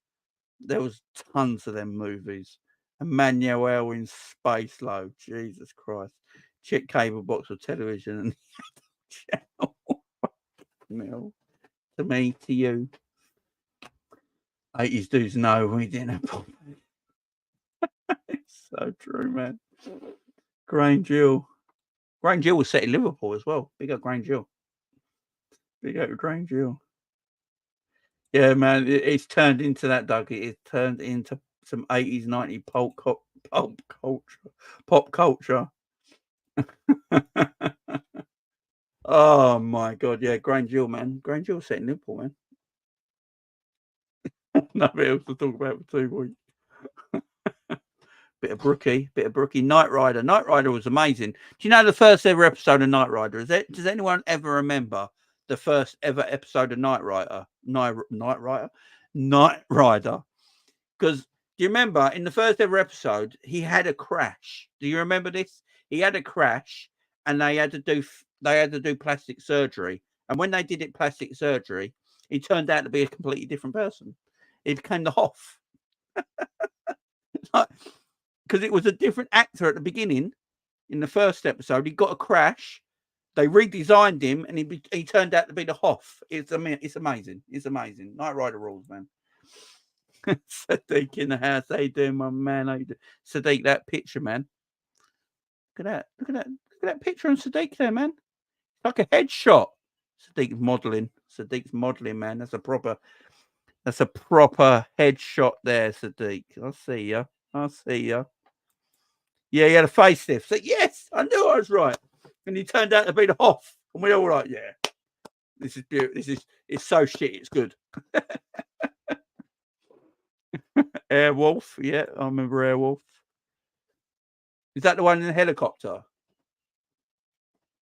There was tons of them movies. Emmanuel in Space, load. Jesus Christ. Check cable box or television and channel. No. To me, to you. 80s dudes know we didn't have It's so true, man. Grange Hill. Grange Hill was set in Liverpool as well. Big up Grange Hill. Big up Grange Hill. Yeah, man, it's turned into that, Doug. It's turned into some 80s, 90s pop culture. Oh my god, yeah, Grange Hill, man. Grange Hill set in Liverpool, man. Nothing else to talk about for 2 weeks. Bit of Brookie. Knight Rider. Knight Rider was amazing. Do you know the first ever episode of Knight Rider? Does anyone ever remember the first ever episode of Knight Rider? Knight Rider. Because do you remember in the first ever episode he had a crash? Do you remember this? He had a crash, and they had to do plastic surgery. And when they did plastic surgery, he turned out to be a completely different person. He became the Hoff. Because it was a different actor at the beginning. In the first episode, he got a crash. They redesigned him, and he turned out to be the Hoff. It's amazing. It's amazing. Knight Rider rules, man. Sadiq in the house. How you doing, my man? How you doing? Sadiq, that picture, man. Look at that picture on Sadiq there, man. It's like a headshot. Sadiq's modelling, man. That's a proper headshot there, Sadiq. I see ya. Yeah, he had a facelift. So yes, I knew I was right. And he turned out to be the Hoff. And we all like, yeah. This is beautiful. It's so shit, it's good. Airwolf, yeah, I remember Airwolf. Is that the one in the helicopter?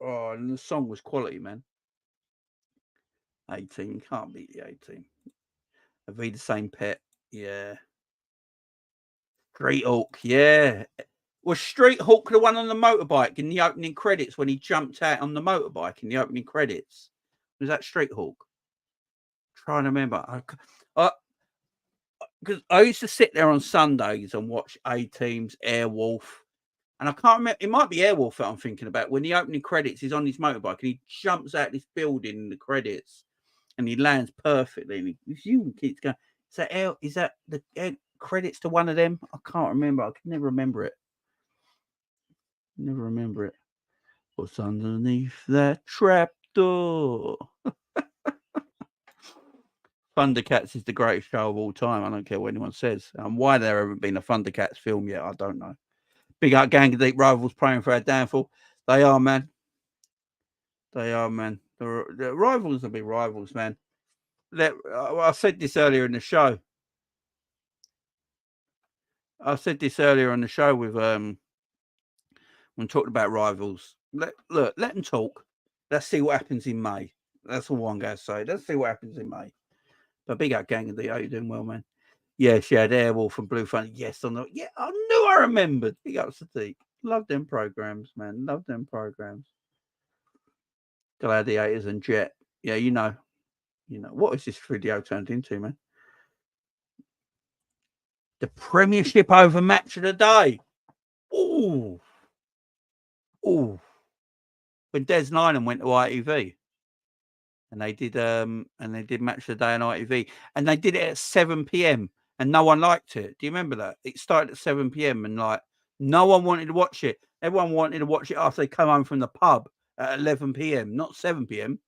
Oh, and the song was quality, man. 18, can't beat the 18. Be the same pet, yeah. Street Hawk, yeah. Was Street Hawk the one on the motorbike in the opening credits when he jumped out on the motorbike in the opening credits? Was that Street Hawk? I'm trying to remember. Because I used to sit there on Sundays and watch A-Teams, Airwolf, and I can't remember. It might be Airwolf that I'm thinking about. When the opening credits is on his motorbike and he jumps out this building in the credits, and he lands perfectly. And he keeps going. Is that the credits to one of them? I can't remember. I can never remember it. What's underneath that trap door? Thundercats is the greatest show of all time. I don't care what anyone says. Why there haven't been a Thundercats film yet, I don't know. Big up gang of deep rivals praying for our downfall. They are, man. They are, man. The rivals will be rivals, man. I said this earlier in the show. I said this earlier on the show with when talking about rivals. Let them talk. Let's see what happens in May. That's all I'm going to say. Let's see what happens in May. But big up gang of deep. How you doing, well, man? Yes, yeah, Airwolf and Blue Front. Yes, I know. Yeah, I knew I remembered. Big up Sadiq. Love them programs, man. Love them programs. Gladiators and Jet. Yeah, you know. What is this video turned into, man? The Premiership over match of the day. Ooh. Ooh. When Des Lynam went to ITV. And they did match of the day on ITV. And they did it at 7 p.m. and no one liked it. Do you remember that? It started at 7 p.m. and like no one wanted to watch it. Everyone wanted to watch it after they come home from the pub at 11 p.m., not 7 p.m.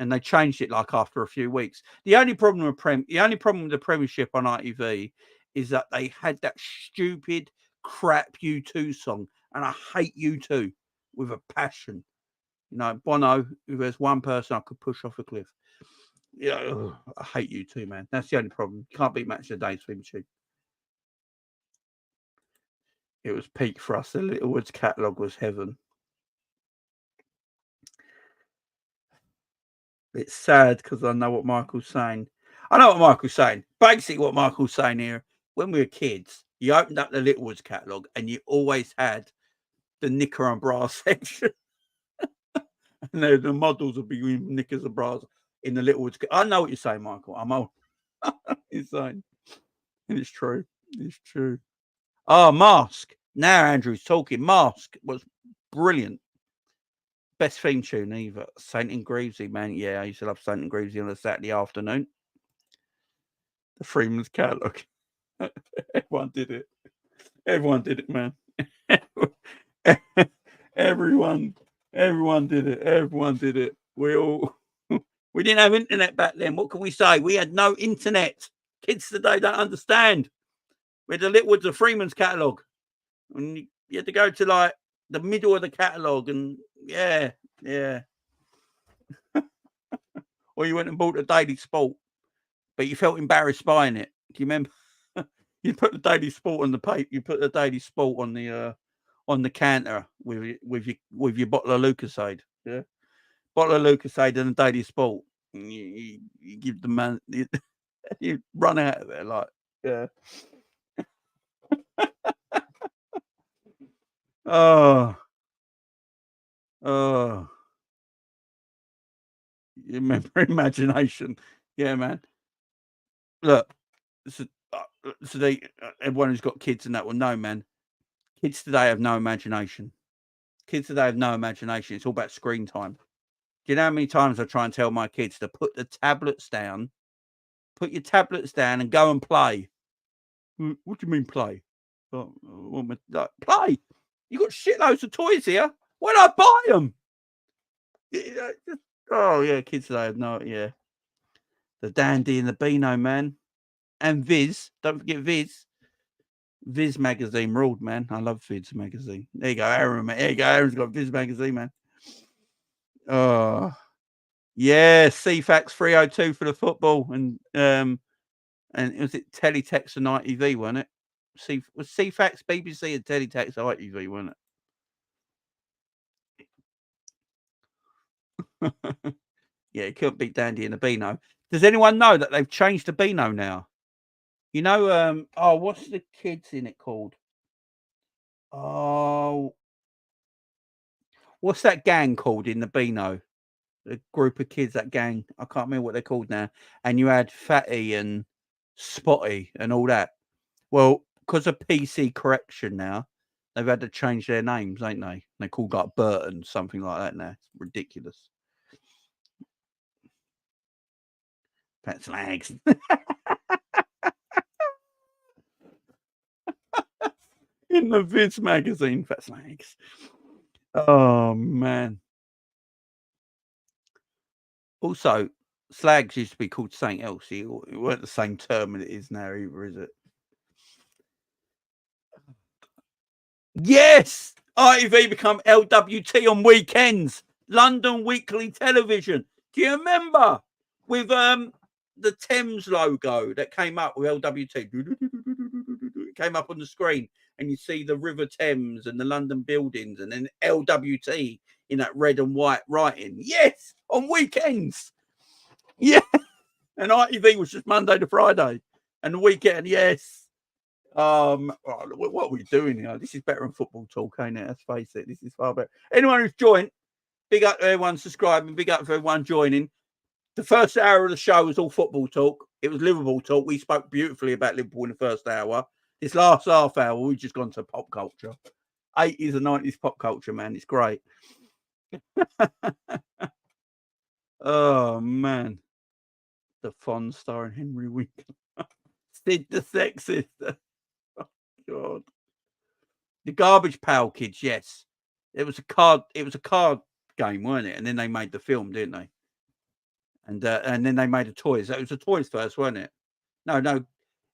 And they changed it like after a few weeks. The only problem with the Premiership on ITV is that they had that stupid crap U2 song, and I hate U2 with a passion. Bono, if there's one person I could push off a cliff. Yeah, I hate U2, man. That's the only problem. You can't beat Match of the Day theme tune. It was peak for us. The Littlewoods catalogue was heaven. It's sad because I know what Michael's saying. Basically, what Michael's saying here, when we were kids, you opened up the Littlewoods catalogue and you always had the knicker and bra section. And the models would be in knickers and bras in the Littlewoods. I know what you're saying, Michael. I'm old. You're saying. And it's true. It's true. Oh, Mask. Now Andrew's talking. Mask was brilliant. Best theme tune either. Saint and Greavesy, man. Yeah, I used to love Saint and Greavesy on a Saturday afternoon. The Freeman's catalogue. Everyone did it. Everyone did it, man. Everyone did it. Everyone did it. We didn't have internet back then. What can we say? We had no internet. Kids today don't understand. We had the Littlewoods of Freeman's catalogue. And you had to go to like the middle of the catalogue and yeah. Or you went and bought a Daily Sport, but you felt embarrassed buying it. Do you remember? You put the Daily Sport on the paper. You put the Daily Sport on the counter with your bottle of Lucasade. Yeah, bottle of Lucasade and a Daily Sport. And you give the man. You run out of there like yeah. Oh. You remember imagination? Yeah, man. Look, so everyone who's got kids and that will know, man. Kids today have no imagination. It's all about screen time. Do you know how many times I try and tell my kids to put the tablets down, put your tablets down and go and play? What do you mean play? Play. You got shitloads of toys here. Why don't I buy them? Oh yeah, kids today have no The Dandy and the Beano, man. And Viz. Don't forget Viz. Viz magazine ruled, man. I love Viz magazine. There you go, Aaron, man. There you go. Aaron's got Viz magazine, man. Oh, yeah. CFAX 302 for the football. And was it Teletext and ITV, wasn't it? Was CFAX BBC and Teletext ITV, wasn't it? Yeah, it couldn't beat Dandy and the Beano. Does anyone know that they've changed the Beano now? You know, what's the kids in it called? Oh, what's that gang called in the Beano? The group of kids, that gang. I can't remember what they're called now. And you had Fatty and Spotty and all that. Well, because of PC correction now, they've had to change their names, ain't they? They're called like Burton, something like that now. It's ridiculous. Fat slags. In the Viz magazine, fat slags. Oh, man. Also, slags used to be called something else. It weren't the same term that it is now either, is it? Yes, ITV become LWT on weekends. London Weekly Television. Do you remember with the Thames logo that came up with LWT? It came up on the screen, and you see the River Thames and the London buildings, and then LWT in that red and white writing. Yes, on weekends. Yeah, and ITV was just Monday to Friday, and the weekend. Yes. What are we doing here? This is better than football talk, ain't it? Let's face it. This is far better. Anyone who's joined, big up to everyone subscribing, big up for everyone joining. The first hour of the show was all football talk. It was Liverpool talk. We spoke beautifully about Liverpool in the first hour. This last half hour, we've just gone to pop culture. 80s and 90s pop culture, man. It's great. Oh, man. The Fond starring Henry Winkler. Sid the Sexist. Oh, God. The Garbage Pail Kids, yes. It was a card game, weren't it? And then they made the film, didn't they? And then they made the toys. It was the toys first, weren't it? No.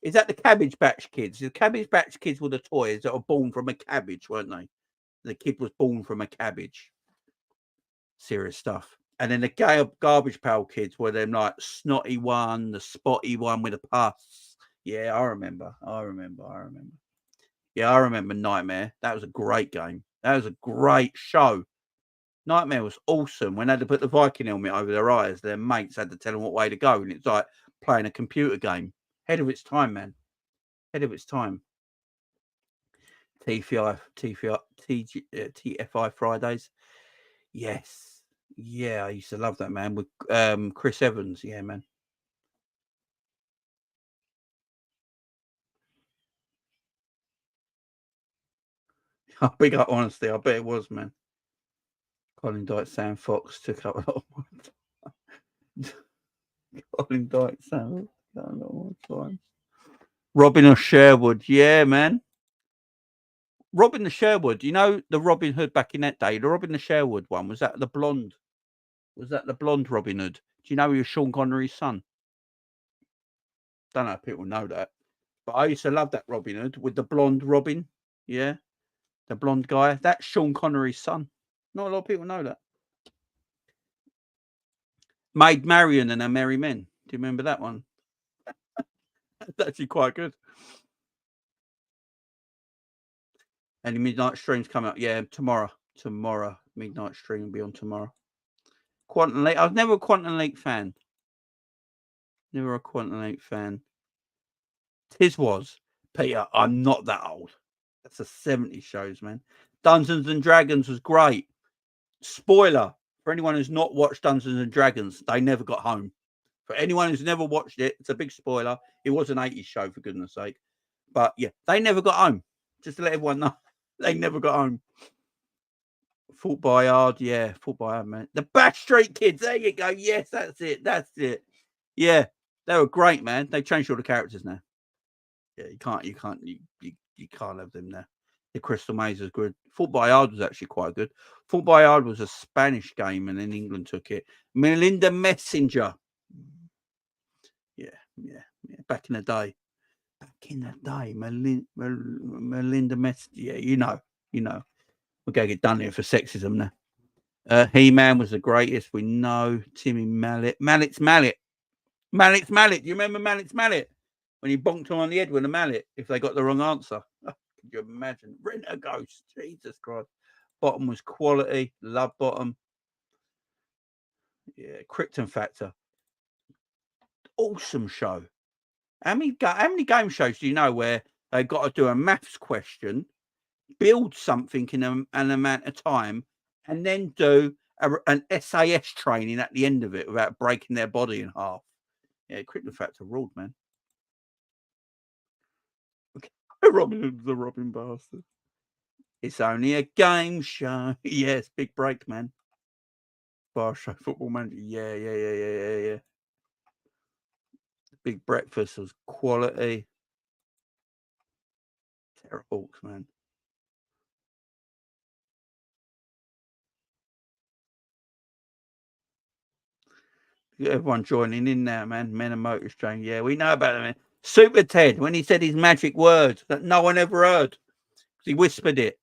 Is that the Cabbage Patch Kids? The Cabbage Patch Kids were the toys that were born from a cabbage, weren't they? The kid was born from a cabbage. Serious stuff. And then the Garbage Pail Kids were them like snotty one, the spotty one with a pus. Yeah, I remember. Yeah, I remember Nightmare. That was a great game. That was a great show. Nightmare was awesome. When they had to put the Viking helmet over their eyes, their mates had to tell them what way to go. And it's like playing a computer game. Ahead of its time, man. Ahead of its time. TFI Fridays. Yes. Yeah, I used to love that, man. With Chris Evans. Yeah, man. Big up honesty. I bet it was, man. Colin Dyke, Sam Fox took up a lot of my time. Colin Dyke, Sam took up a lot of my time. Robin of Sherwood. Yeah, man. Robin the Sherwood. You know the Robin Hood back in that day? The Robin the Sherwood one. Was that the blonde? Was that the blonde Robin Hood? Do you know he was Sean Connery's son? Don't know if people know that. But I used to love that Robin Hood with the blonde Robin. Yeah. The blonde guy. That's Sean Connery's son. Not a lot of people know that. Maid Marian and Her Merry Men. Do you remember that one? That's actually quite good. And the midnight stream's coming up. Yeah, tomorrow. Midnight stream will be on tomorrow. Quantum Leap. I was never a Quantum Leap fan. Never a Quantum Leap fan. Tis was. Peter, I'm not that old. That's the 70s shows, man. Dungeons and Dragons was great. Spoiler for anyone who's not watched Dungeons and Dragons, they never got home. For anyone who's never watched it, it's a big spoiler. It was an 80s show, for goodness sake. But yeah, they never got home. Just to let everyone know, they never got home. Fort Boyard, yeah, Fort Boyard, man. The Bash Street Kids, there you go. Yes, that's it. Yeah, they were great, man. They changed all the characters now. Yeah, you can't have them there. The Crystal Maze is good. Fort Boyard was actually quite good. Fort Boyard was a Spanish game, and then England took it. Melinda Messenger. Yeah. Back in the day, Melinda Messenger. Yeah, you know. We're going to get done here for sexism now. He-Man was the greatest. We know. Timmy Mallet. Mallet's Mallet. Do you remember Mallet's Mallet? When he bonked him on the head with a mallet if they got the wrong answer. Could you imagine? Rent a Ghost. Jesus Christ. Bottom was quality. Love Bottom. Yeah, Krypton Factor. Awesome show. How many game shows do you know where they've got to do a maths question, build something in an amount of time, and then do an SAS training at the end of it without breaking their body in half? Yeah, Krypton Factor ruled, man. Robin Hood's the Robin bastard. It's only a game show. Yes, big break, man. Bar show, Football Manager. Yeah. Big Breakfast was quality. Terrible, man. Everyone joining in now, man. Men and Motor Train. Yeah, we know about it, man. Super Ted, when he said his magic words that no one ever heard. He whispered it.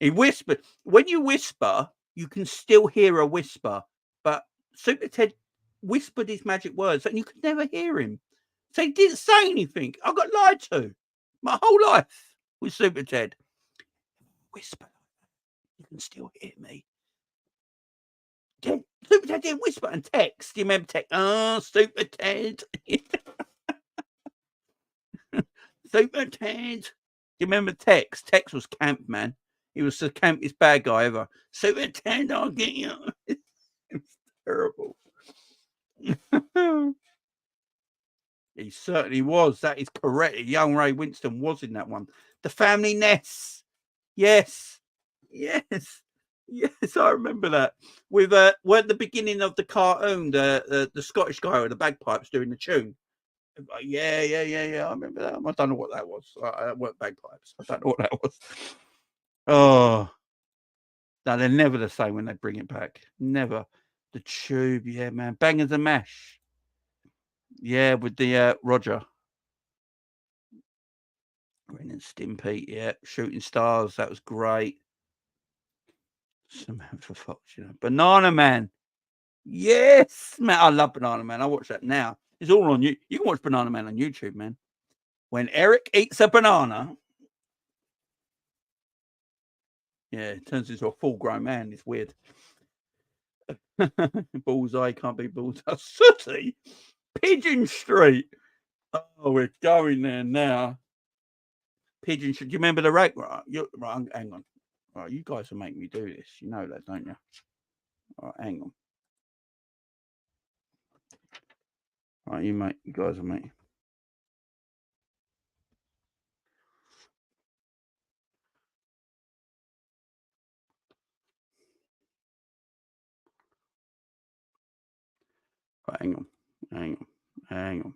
He whispered. When you whisper, you can still hear a whisper, but Super Ted whispered his magic words, and you could never hear him. So he didn't say anything. I got lied to my whole life with Super Ted. Whisper, you can still hear me. Super Ted didn't whisper and text. Do you remember text? Oh, Super Ted. Super Ted. Do you remember Tex? Tex was camp, man. He was the campiest bad guy ever. Super Ted, I'll get you. It was terrible. He certainly was. That is correct. Young Ray Winston was in that one. The Family Nest. Yes. Yes. Yes, I remember that. With at the beginning of the cartoon, the Scottish guy with the bagpipes doing the tune. Yeah. I remember that. I don't know what that was. I weren't bagpipes. I don't know what that was. Oh, no, they're never the same when they bring it back. Never. The Tube, yeah, man. Bangers and Mash. Yeah, with the Roger. Ren and Stimpy, yeah. Shooting Stars, that was great. Samantha Fox, you know. Banana Man. Yes, man. I love Banana Man. I watch that now. It's all on you. You can watch Banana Man on YouTube, man. When Eric eats a banana, yeah, it turns into a full-grown man. It's weird. Bullseye can't be Bullseye. Sooty, Pigeon Street. Oh, we're going there now. Pigeon Street. Do you remember the rag? Right, hang on. Right, you guys will make me do this. You know that, don't you? All right, hang on. All right, you guys will make. Right, hang on.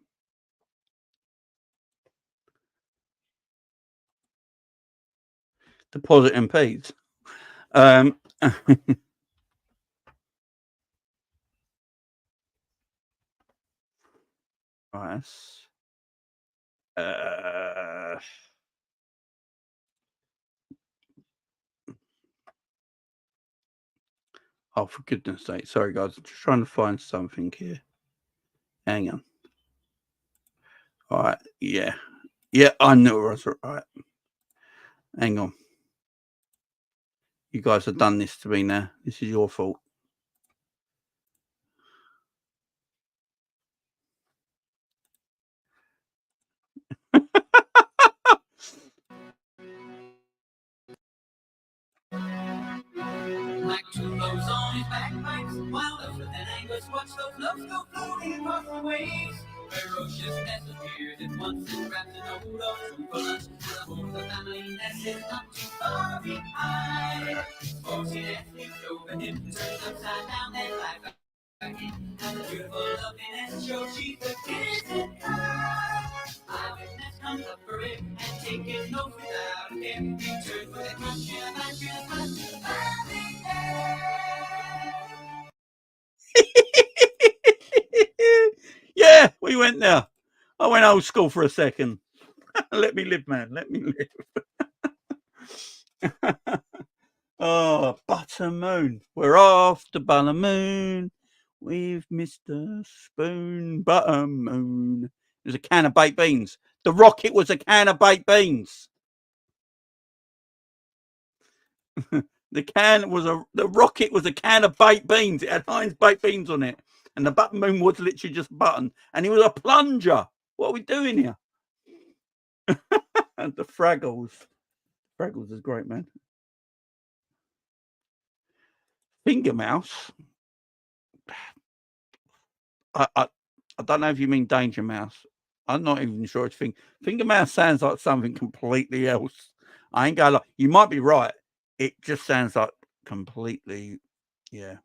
Deposit MPs. Right. Oh, for goodness sake. Sorry, guys. I'm just trying to find something here. Hang on. All right. Yeah. Yeah, I knew it was right. Hang on. You guys have done this to me now. This is your fault. Like two loaves on his bagpipes, wild up with an angus, watch those loaves go floating across the waves. Ferociousness appeared at once and grabbed an old dog for lunch. For the family nest is not too far behind. Forty nephews over him, turned upside down and life back in. And the beautiful loveliness shows she's the kids and kind. Eyewitness comes up for him and taking notes without a care. Returns with a crunch and a bunch and a bunch of family Yeah, we went there. I went old school for a second. Let me live, man. Let me live. Oh, Butter Moon. We're off to Butter Moon with Mr. Spoon. Butter Moon. It was a can of baked beans. The rocket was a can of baked beans. The rocket was a can of baked beans. It had Heinz baked beans on it. And the Butter Moon was literally just button. And it was a plunger. What are we doing here? And the Fraggles. Fraggles is great, man. Finger Mouse. I don't know if you mean Danger Mouse. I'm not even sure it's Finger Mouse sounds like something completely else. I ain't gonna lie. You might be right. It just sounds like completely, yeah.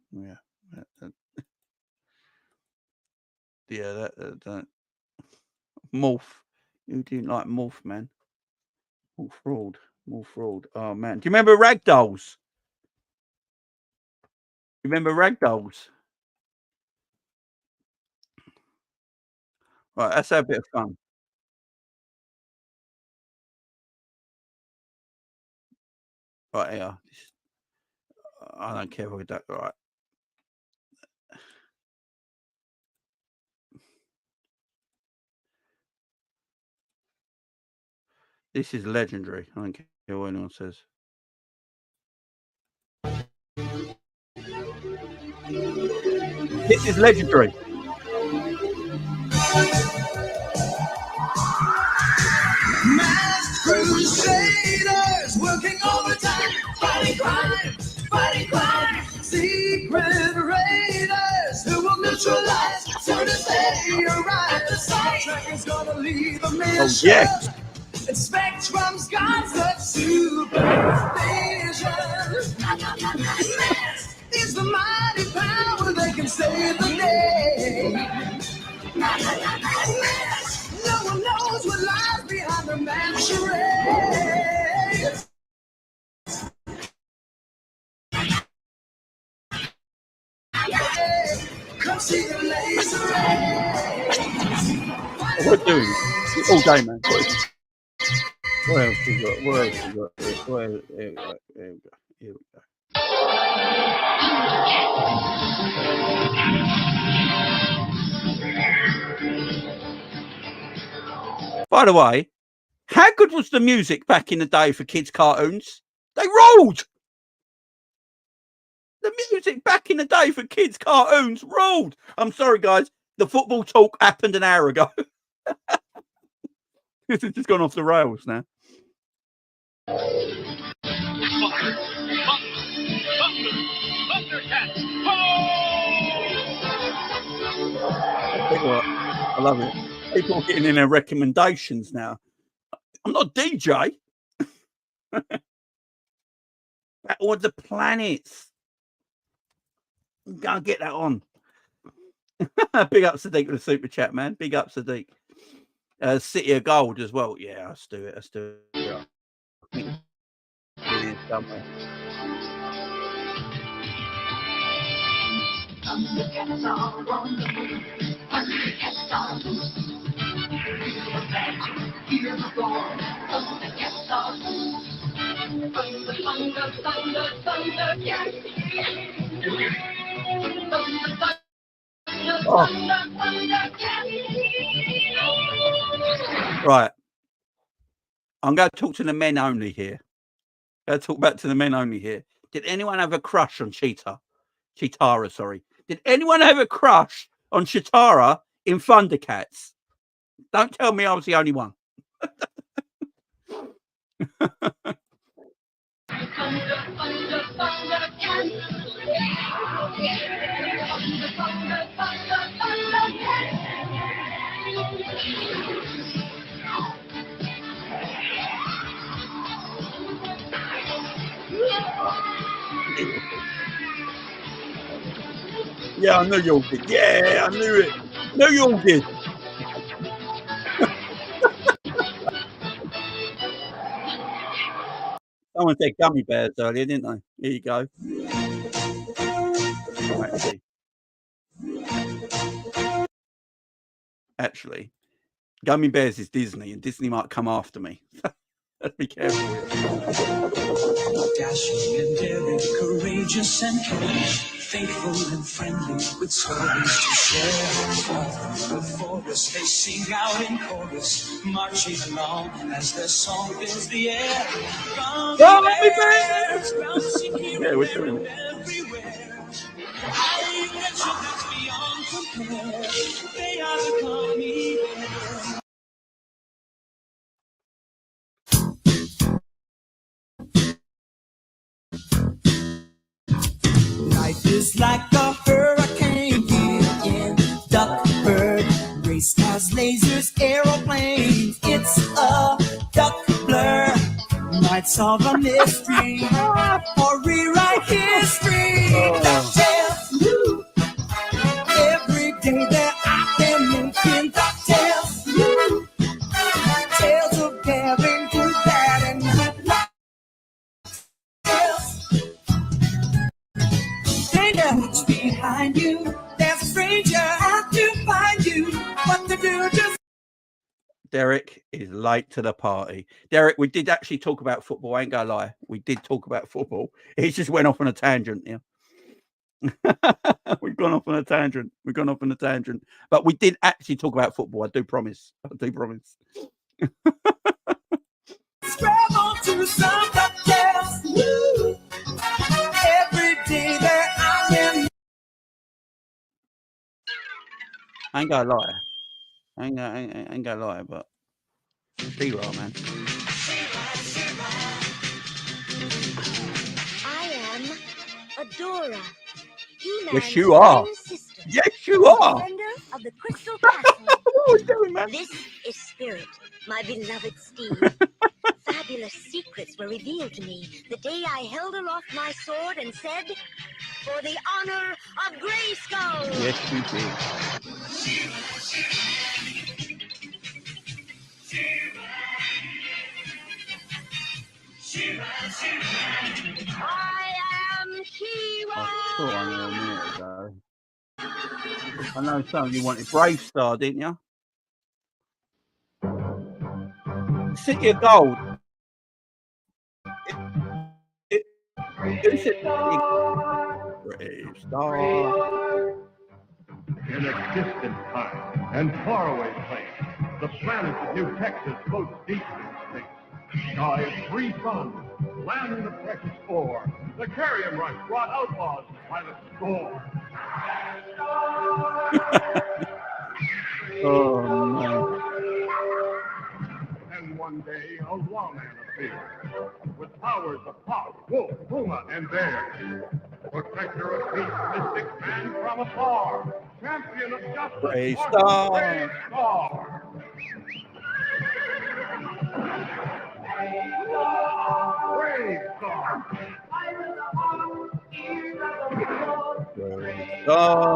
That Morph. You didn't like Morph, man. More fraud. Oh man, do you remember Ragdolls? You remember Ragdolls? Right, let's have a bit of fun. Right here. I don't care if we don't. Right. This is legendary. I don't care what anyone says. This is legendary. Masked crusaders working overtime, fighting crime, secret raiders who will neutralize soon as they arrive. The tracker's gonna leave a mission. Oh, yes. And Spectrum's got such supervision. Is the mighty power that can save the day. No one knows what lies behind the man's charade. Come see the laser ray. We're doing it all day, man. What else we got? What else we got? Here we go. By the way, how good was the music back in the day for kids' cartoons? They ruled! The music back in the day for kids' cartoons ruled! I'm sorry, guys. The football talk happened an hour ago. This has just gone off the rails now. I love it. People are getting in their recommendations now. I'm not a DJ. Or the planets. Go and get that on. Big up Sadiq with a super chat, man. Big up Sadiq. City of Gold as well. Yeah, let's do it. Yeah. Somewhere. Oh. Right. I'm going to talk to the men only here. Did anyone have a crush on Chitara, sorry. Did anyone have a crush on Chitara in Thundercats? Don't tell me I was the only one. Yeah, I knew you all did. Yeah, I knew it. Knew you all did. Someone said gummy bears earlier, didn't they? Here you go. Right, actually, gummy bears is Disney, and Disney might come after me. Let's be careful with it. Dashing and daring, courageous and caring, faithful and friendly, with stories to share. The forest they sing out in chorus, marching along as their song fills the air. Gummy bears, bouncing here and everywhere. How adventure that's beyond compare. They are the gummy bears. Life is like a hurricane here in Duckburg. Race cars, lasers, aeroplanes. It's a duck blur. Might solve a mystery or rewrite history. DuckTales, every day there I can mention DuckTales. Tales of daring, good, bad, and good luck. What's behind you? There's a stranger out to find you. What to do? Just Derek is late to the party. Derek, we did actually talk about football. I ain't gonna lie. We did talk about football. He just went off on a tangent. Yeah. We've gone off on a tangent. But we did actually talk about football. I do promise. Scrabble to some cocktails. Every day that I am. I ain't gonna lie. I ain't gonna lie, but She-Ra, man. I am Adora. Yes, you are. Sister, Yes, you are. defender of the Crystal Castle. What are we doing, man? This is Spirit, my beloved steed. Fabulous secrets were revealed to me the day I held aloft my sword and said, "For the honor of Grayskull." Yes, you did. I am She-Ra. I saw on there a minute ago. I know some of you wanted Brave Star, didn't you? City of Gold. Brave Star. In a distant time and faraway place, the planet of New Texas floats deep in space. Sky of three suns, land of precious ore. The carrion rush brought outlaws by the score. Oh, man. And one day, a lawman appeared, with powers of hawk, wolf, puma, and bear. Protector of peace, mystic man from afar, champion of justice, Brave Star. Brave Star. Brave Star. Brave Star.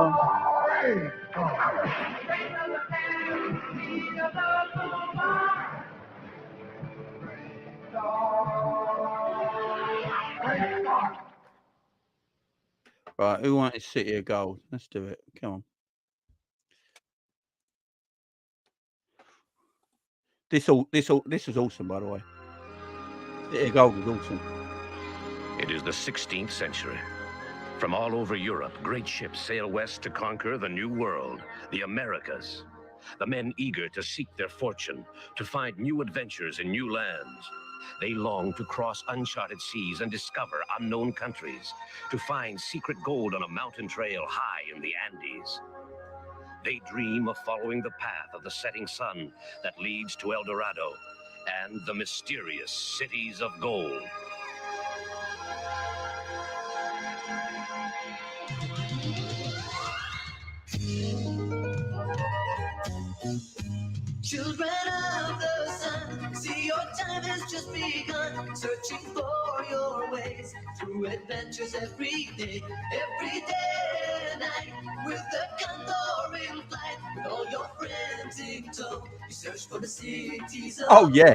Brave Star. Right, who wanted City of Gold? Let's do it. Come on. This is awesome, by the way. City of Gold is awesome. It is the 16th century. From all over Europe, great ships sail west to conquer the new world, the Americas. The men eager to seek their fortune, to find new adventures in new lands. They long to cross uncharted seas and discover unknown countries, to find secret gold on a mountain trail high in the Andes. They dream of following the path of the setting sun that leads to El Dorado and the mysterious cities of gold. Children of the sun, see your time has just begun. Searching for your ways through adventures every day and night. With the condor in flight, with all your friends in tow, you search for the cities of Oh, yeah.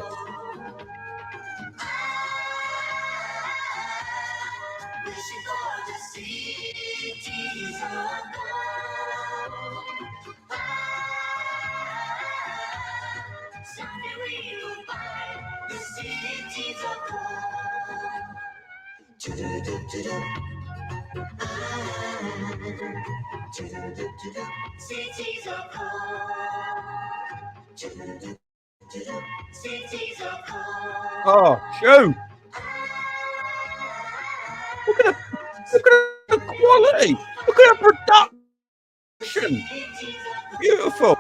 wishing for the cities of gold. Someday we will find the cities of gold. Cities of gold. Cities of gold. Oh, shoot. Look at the quality. Look at the production. Beautiful.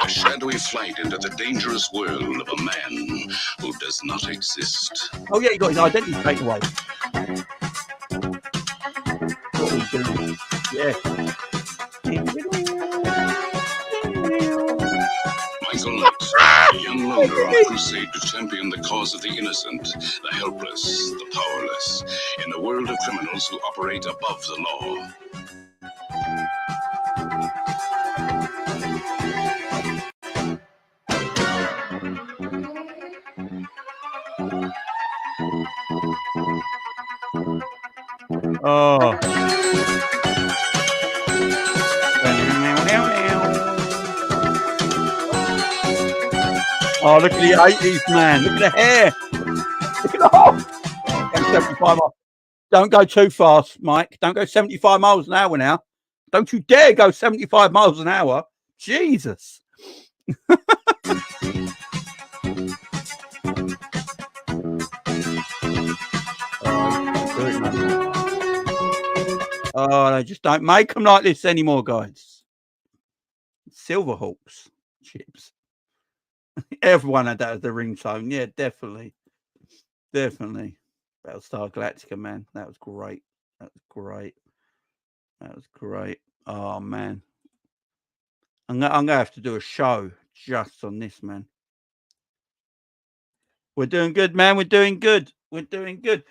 A shadowy flight into the dangerous world of a man who does not exist. Oh, yeah, you got his identity taken away. What are we doing? Yeah. Michael Knight, a young loner on a crusade to champion the cause of the innocent, the helpless, the powerless, in a world of criminals who operate above the law. Oh. Oh, look at the 80s, man. Look at the hair. Look at the hole. 75 miles. Don't go too fast, Mike. Don't go 75 miles an hour now. Don't you dare go 75 miles an hour. Jesus. Oh, they just don't make them like this anymore, guys. Silverhawks chips. Everyone had that as the ringtone. Yeah, definitely. Definitely. Battlestar Galactica, man. That was great. That was great. That was great. Oh, man. I'm going to have to do a show just on this, man. We're doing good, man. We're doing good. We're doing good.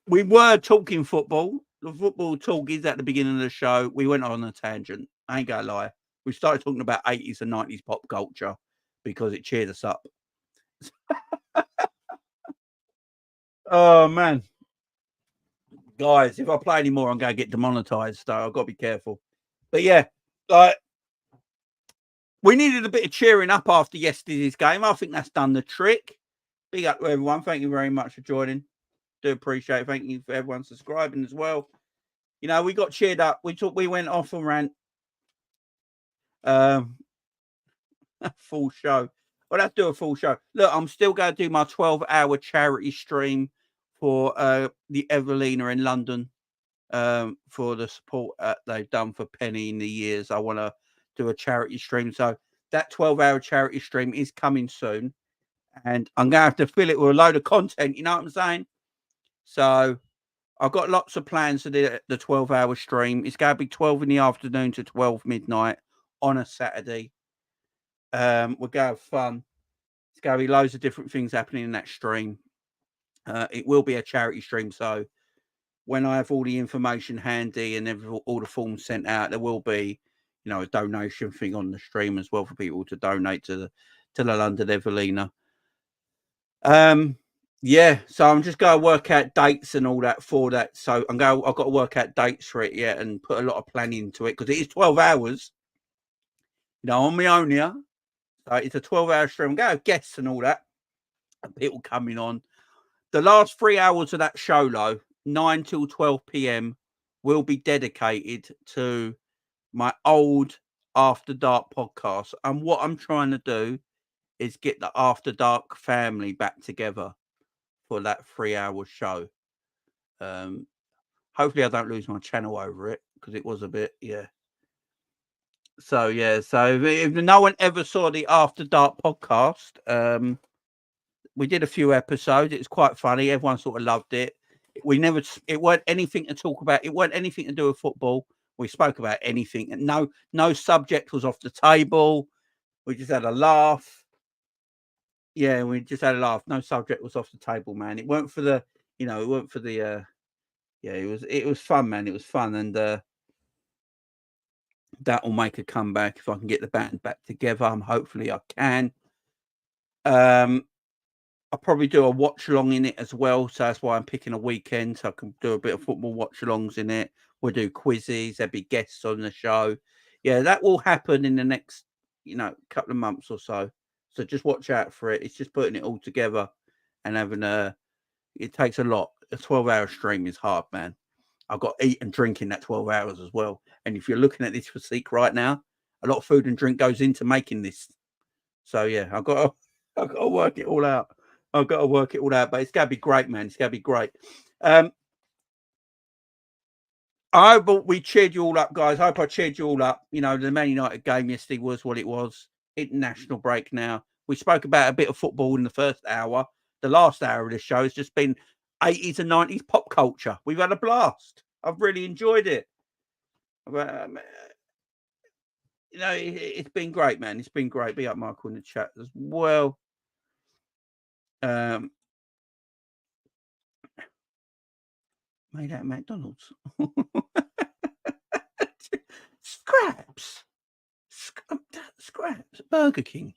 We were talking football. The football talk is at the beginning of the show. We went on a tangent. I ain't going to lie. We started talking about 80s and 90s pop culture because it cheered us up. Oh, man. Guys, if I play any more, I'm going to get demonetized. So I've got to be careful. But yeah, like, we needed a bit of cheering up after yesterday's game. I think that's done the trick. Big up to everyone. Thank you very much for joining. Do appreciate it. Thank you for everyone subscribing as well. You know, we got cheered up. We went off and ran a full show. Well, let's do a full show. Look, I'm still going to do my 12-hour charity stream for the Evelina in London for the support they've done for Penny in the years. I want to do a charity stream. So that 12-hour charity stream is coming soon. And I'm going to have to fill it with a load of content. You know what I'm saying? So I've got lots of plans for the 12-hour stream. It's going to be 12 in the afternoon to 12 midnight on a Saturday. We're going to have fun. It's going to be loads of different things happening in that stream. It will be a charity stream. So when I have all the information handy and all the forms sent out, there will be, you know, a donation thing on the stream as well for people to donate to the London Evelina. Yeah, so I'm just going to work out dates and all that for that. So I've got to work out dates for it yet and put a lot of planning into it because it is 12 hours, you know, on my own here. So it's a 12-hour stream. I'm going to have guests and all that, and people coming on. The last 3 hours of that show, though, 9 till 12 p.m, will be dedicated to my old After Dark podcast. And what I'm trying to do is get the After Dark family back together for that 3-hour show. Hopefully I don't lose my channel over it because it was a bit, yeah. So yeah, so if no one ever saw the After Dark podcast, we did a few episodes. It was quite funny. Everyone sort of loved it. It weren't anything to talk about. It weren't anything to do with football. We spoke about anything, and no subject was off the table. We just had a laugh. Yeah, we just had a laugh. No subject was off the table, man. It weren't for the, you know, it weren't for the, yeah, it was fun, man. It was fun. And that will make a comeback if I can get the band back together. Hopefully I can. I'll probably do a watch along in it as well. So that's why I'm picking a weekend. So I can do a bit of football watch alongs in it. We'll do quizzes. There'll be guests on the show. Yeah, that will happen in the next, you know, couple of months or so. So just watch out for it. It's just putting it all together and having it takes a lot. A 12-hour stream is hard, man. I've got to eat and drink in that 12 hours as well. And if you're looking at this physique right now, a lot of food and drink goes into making this. So yeah, I've got to work it all out. I've got to work it all out, but it's going to be great, man. It's going to be great. I hope we cheered you all up, guys. I hope I cheered you all up. You know, the Man United game yesterday was what it was. International break now. We spoke about a bit of football in the first hour. The last hour of the show has just been 80s and 90s pop culture. We've had a blast. I've really enjoyed it. You know, it's been great, man. It's been great. Be up, Michael, in the chat as well. Made out of McDonald's. Scraps. Scraps. Burger King.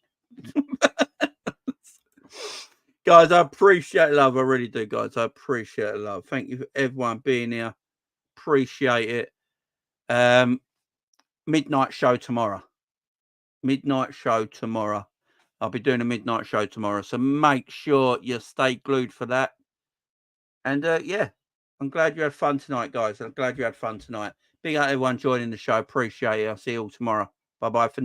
Guys, I appreciate love. I really do, guys. I appreciate love. Thank you for everyone being here. appreciate it. Midnight show tomorrow. I'll be doing a midnight show tomorrow, so make sure you stay glued for that. And yeah, I'm glad you had fun tonight, guys. I'm glad you had fun tonight. Big up everyone joining the show. Appreciate it. I'll see you all tomorrow. Bye-bye for now.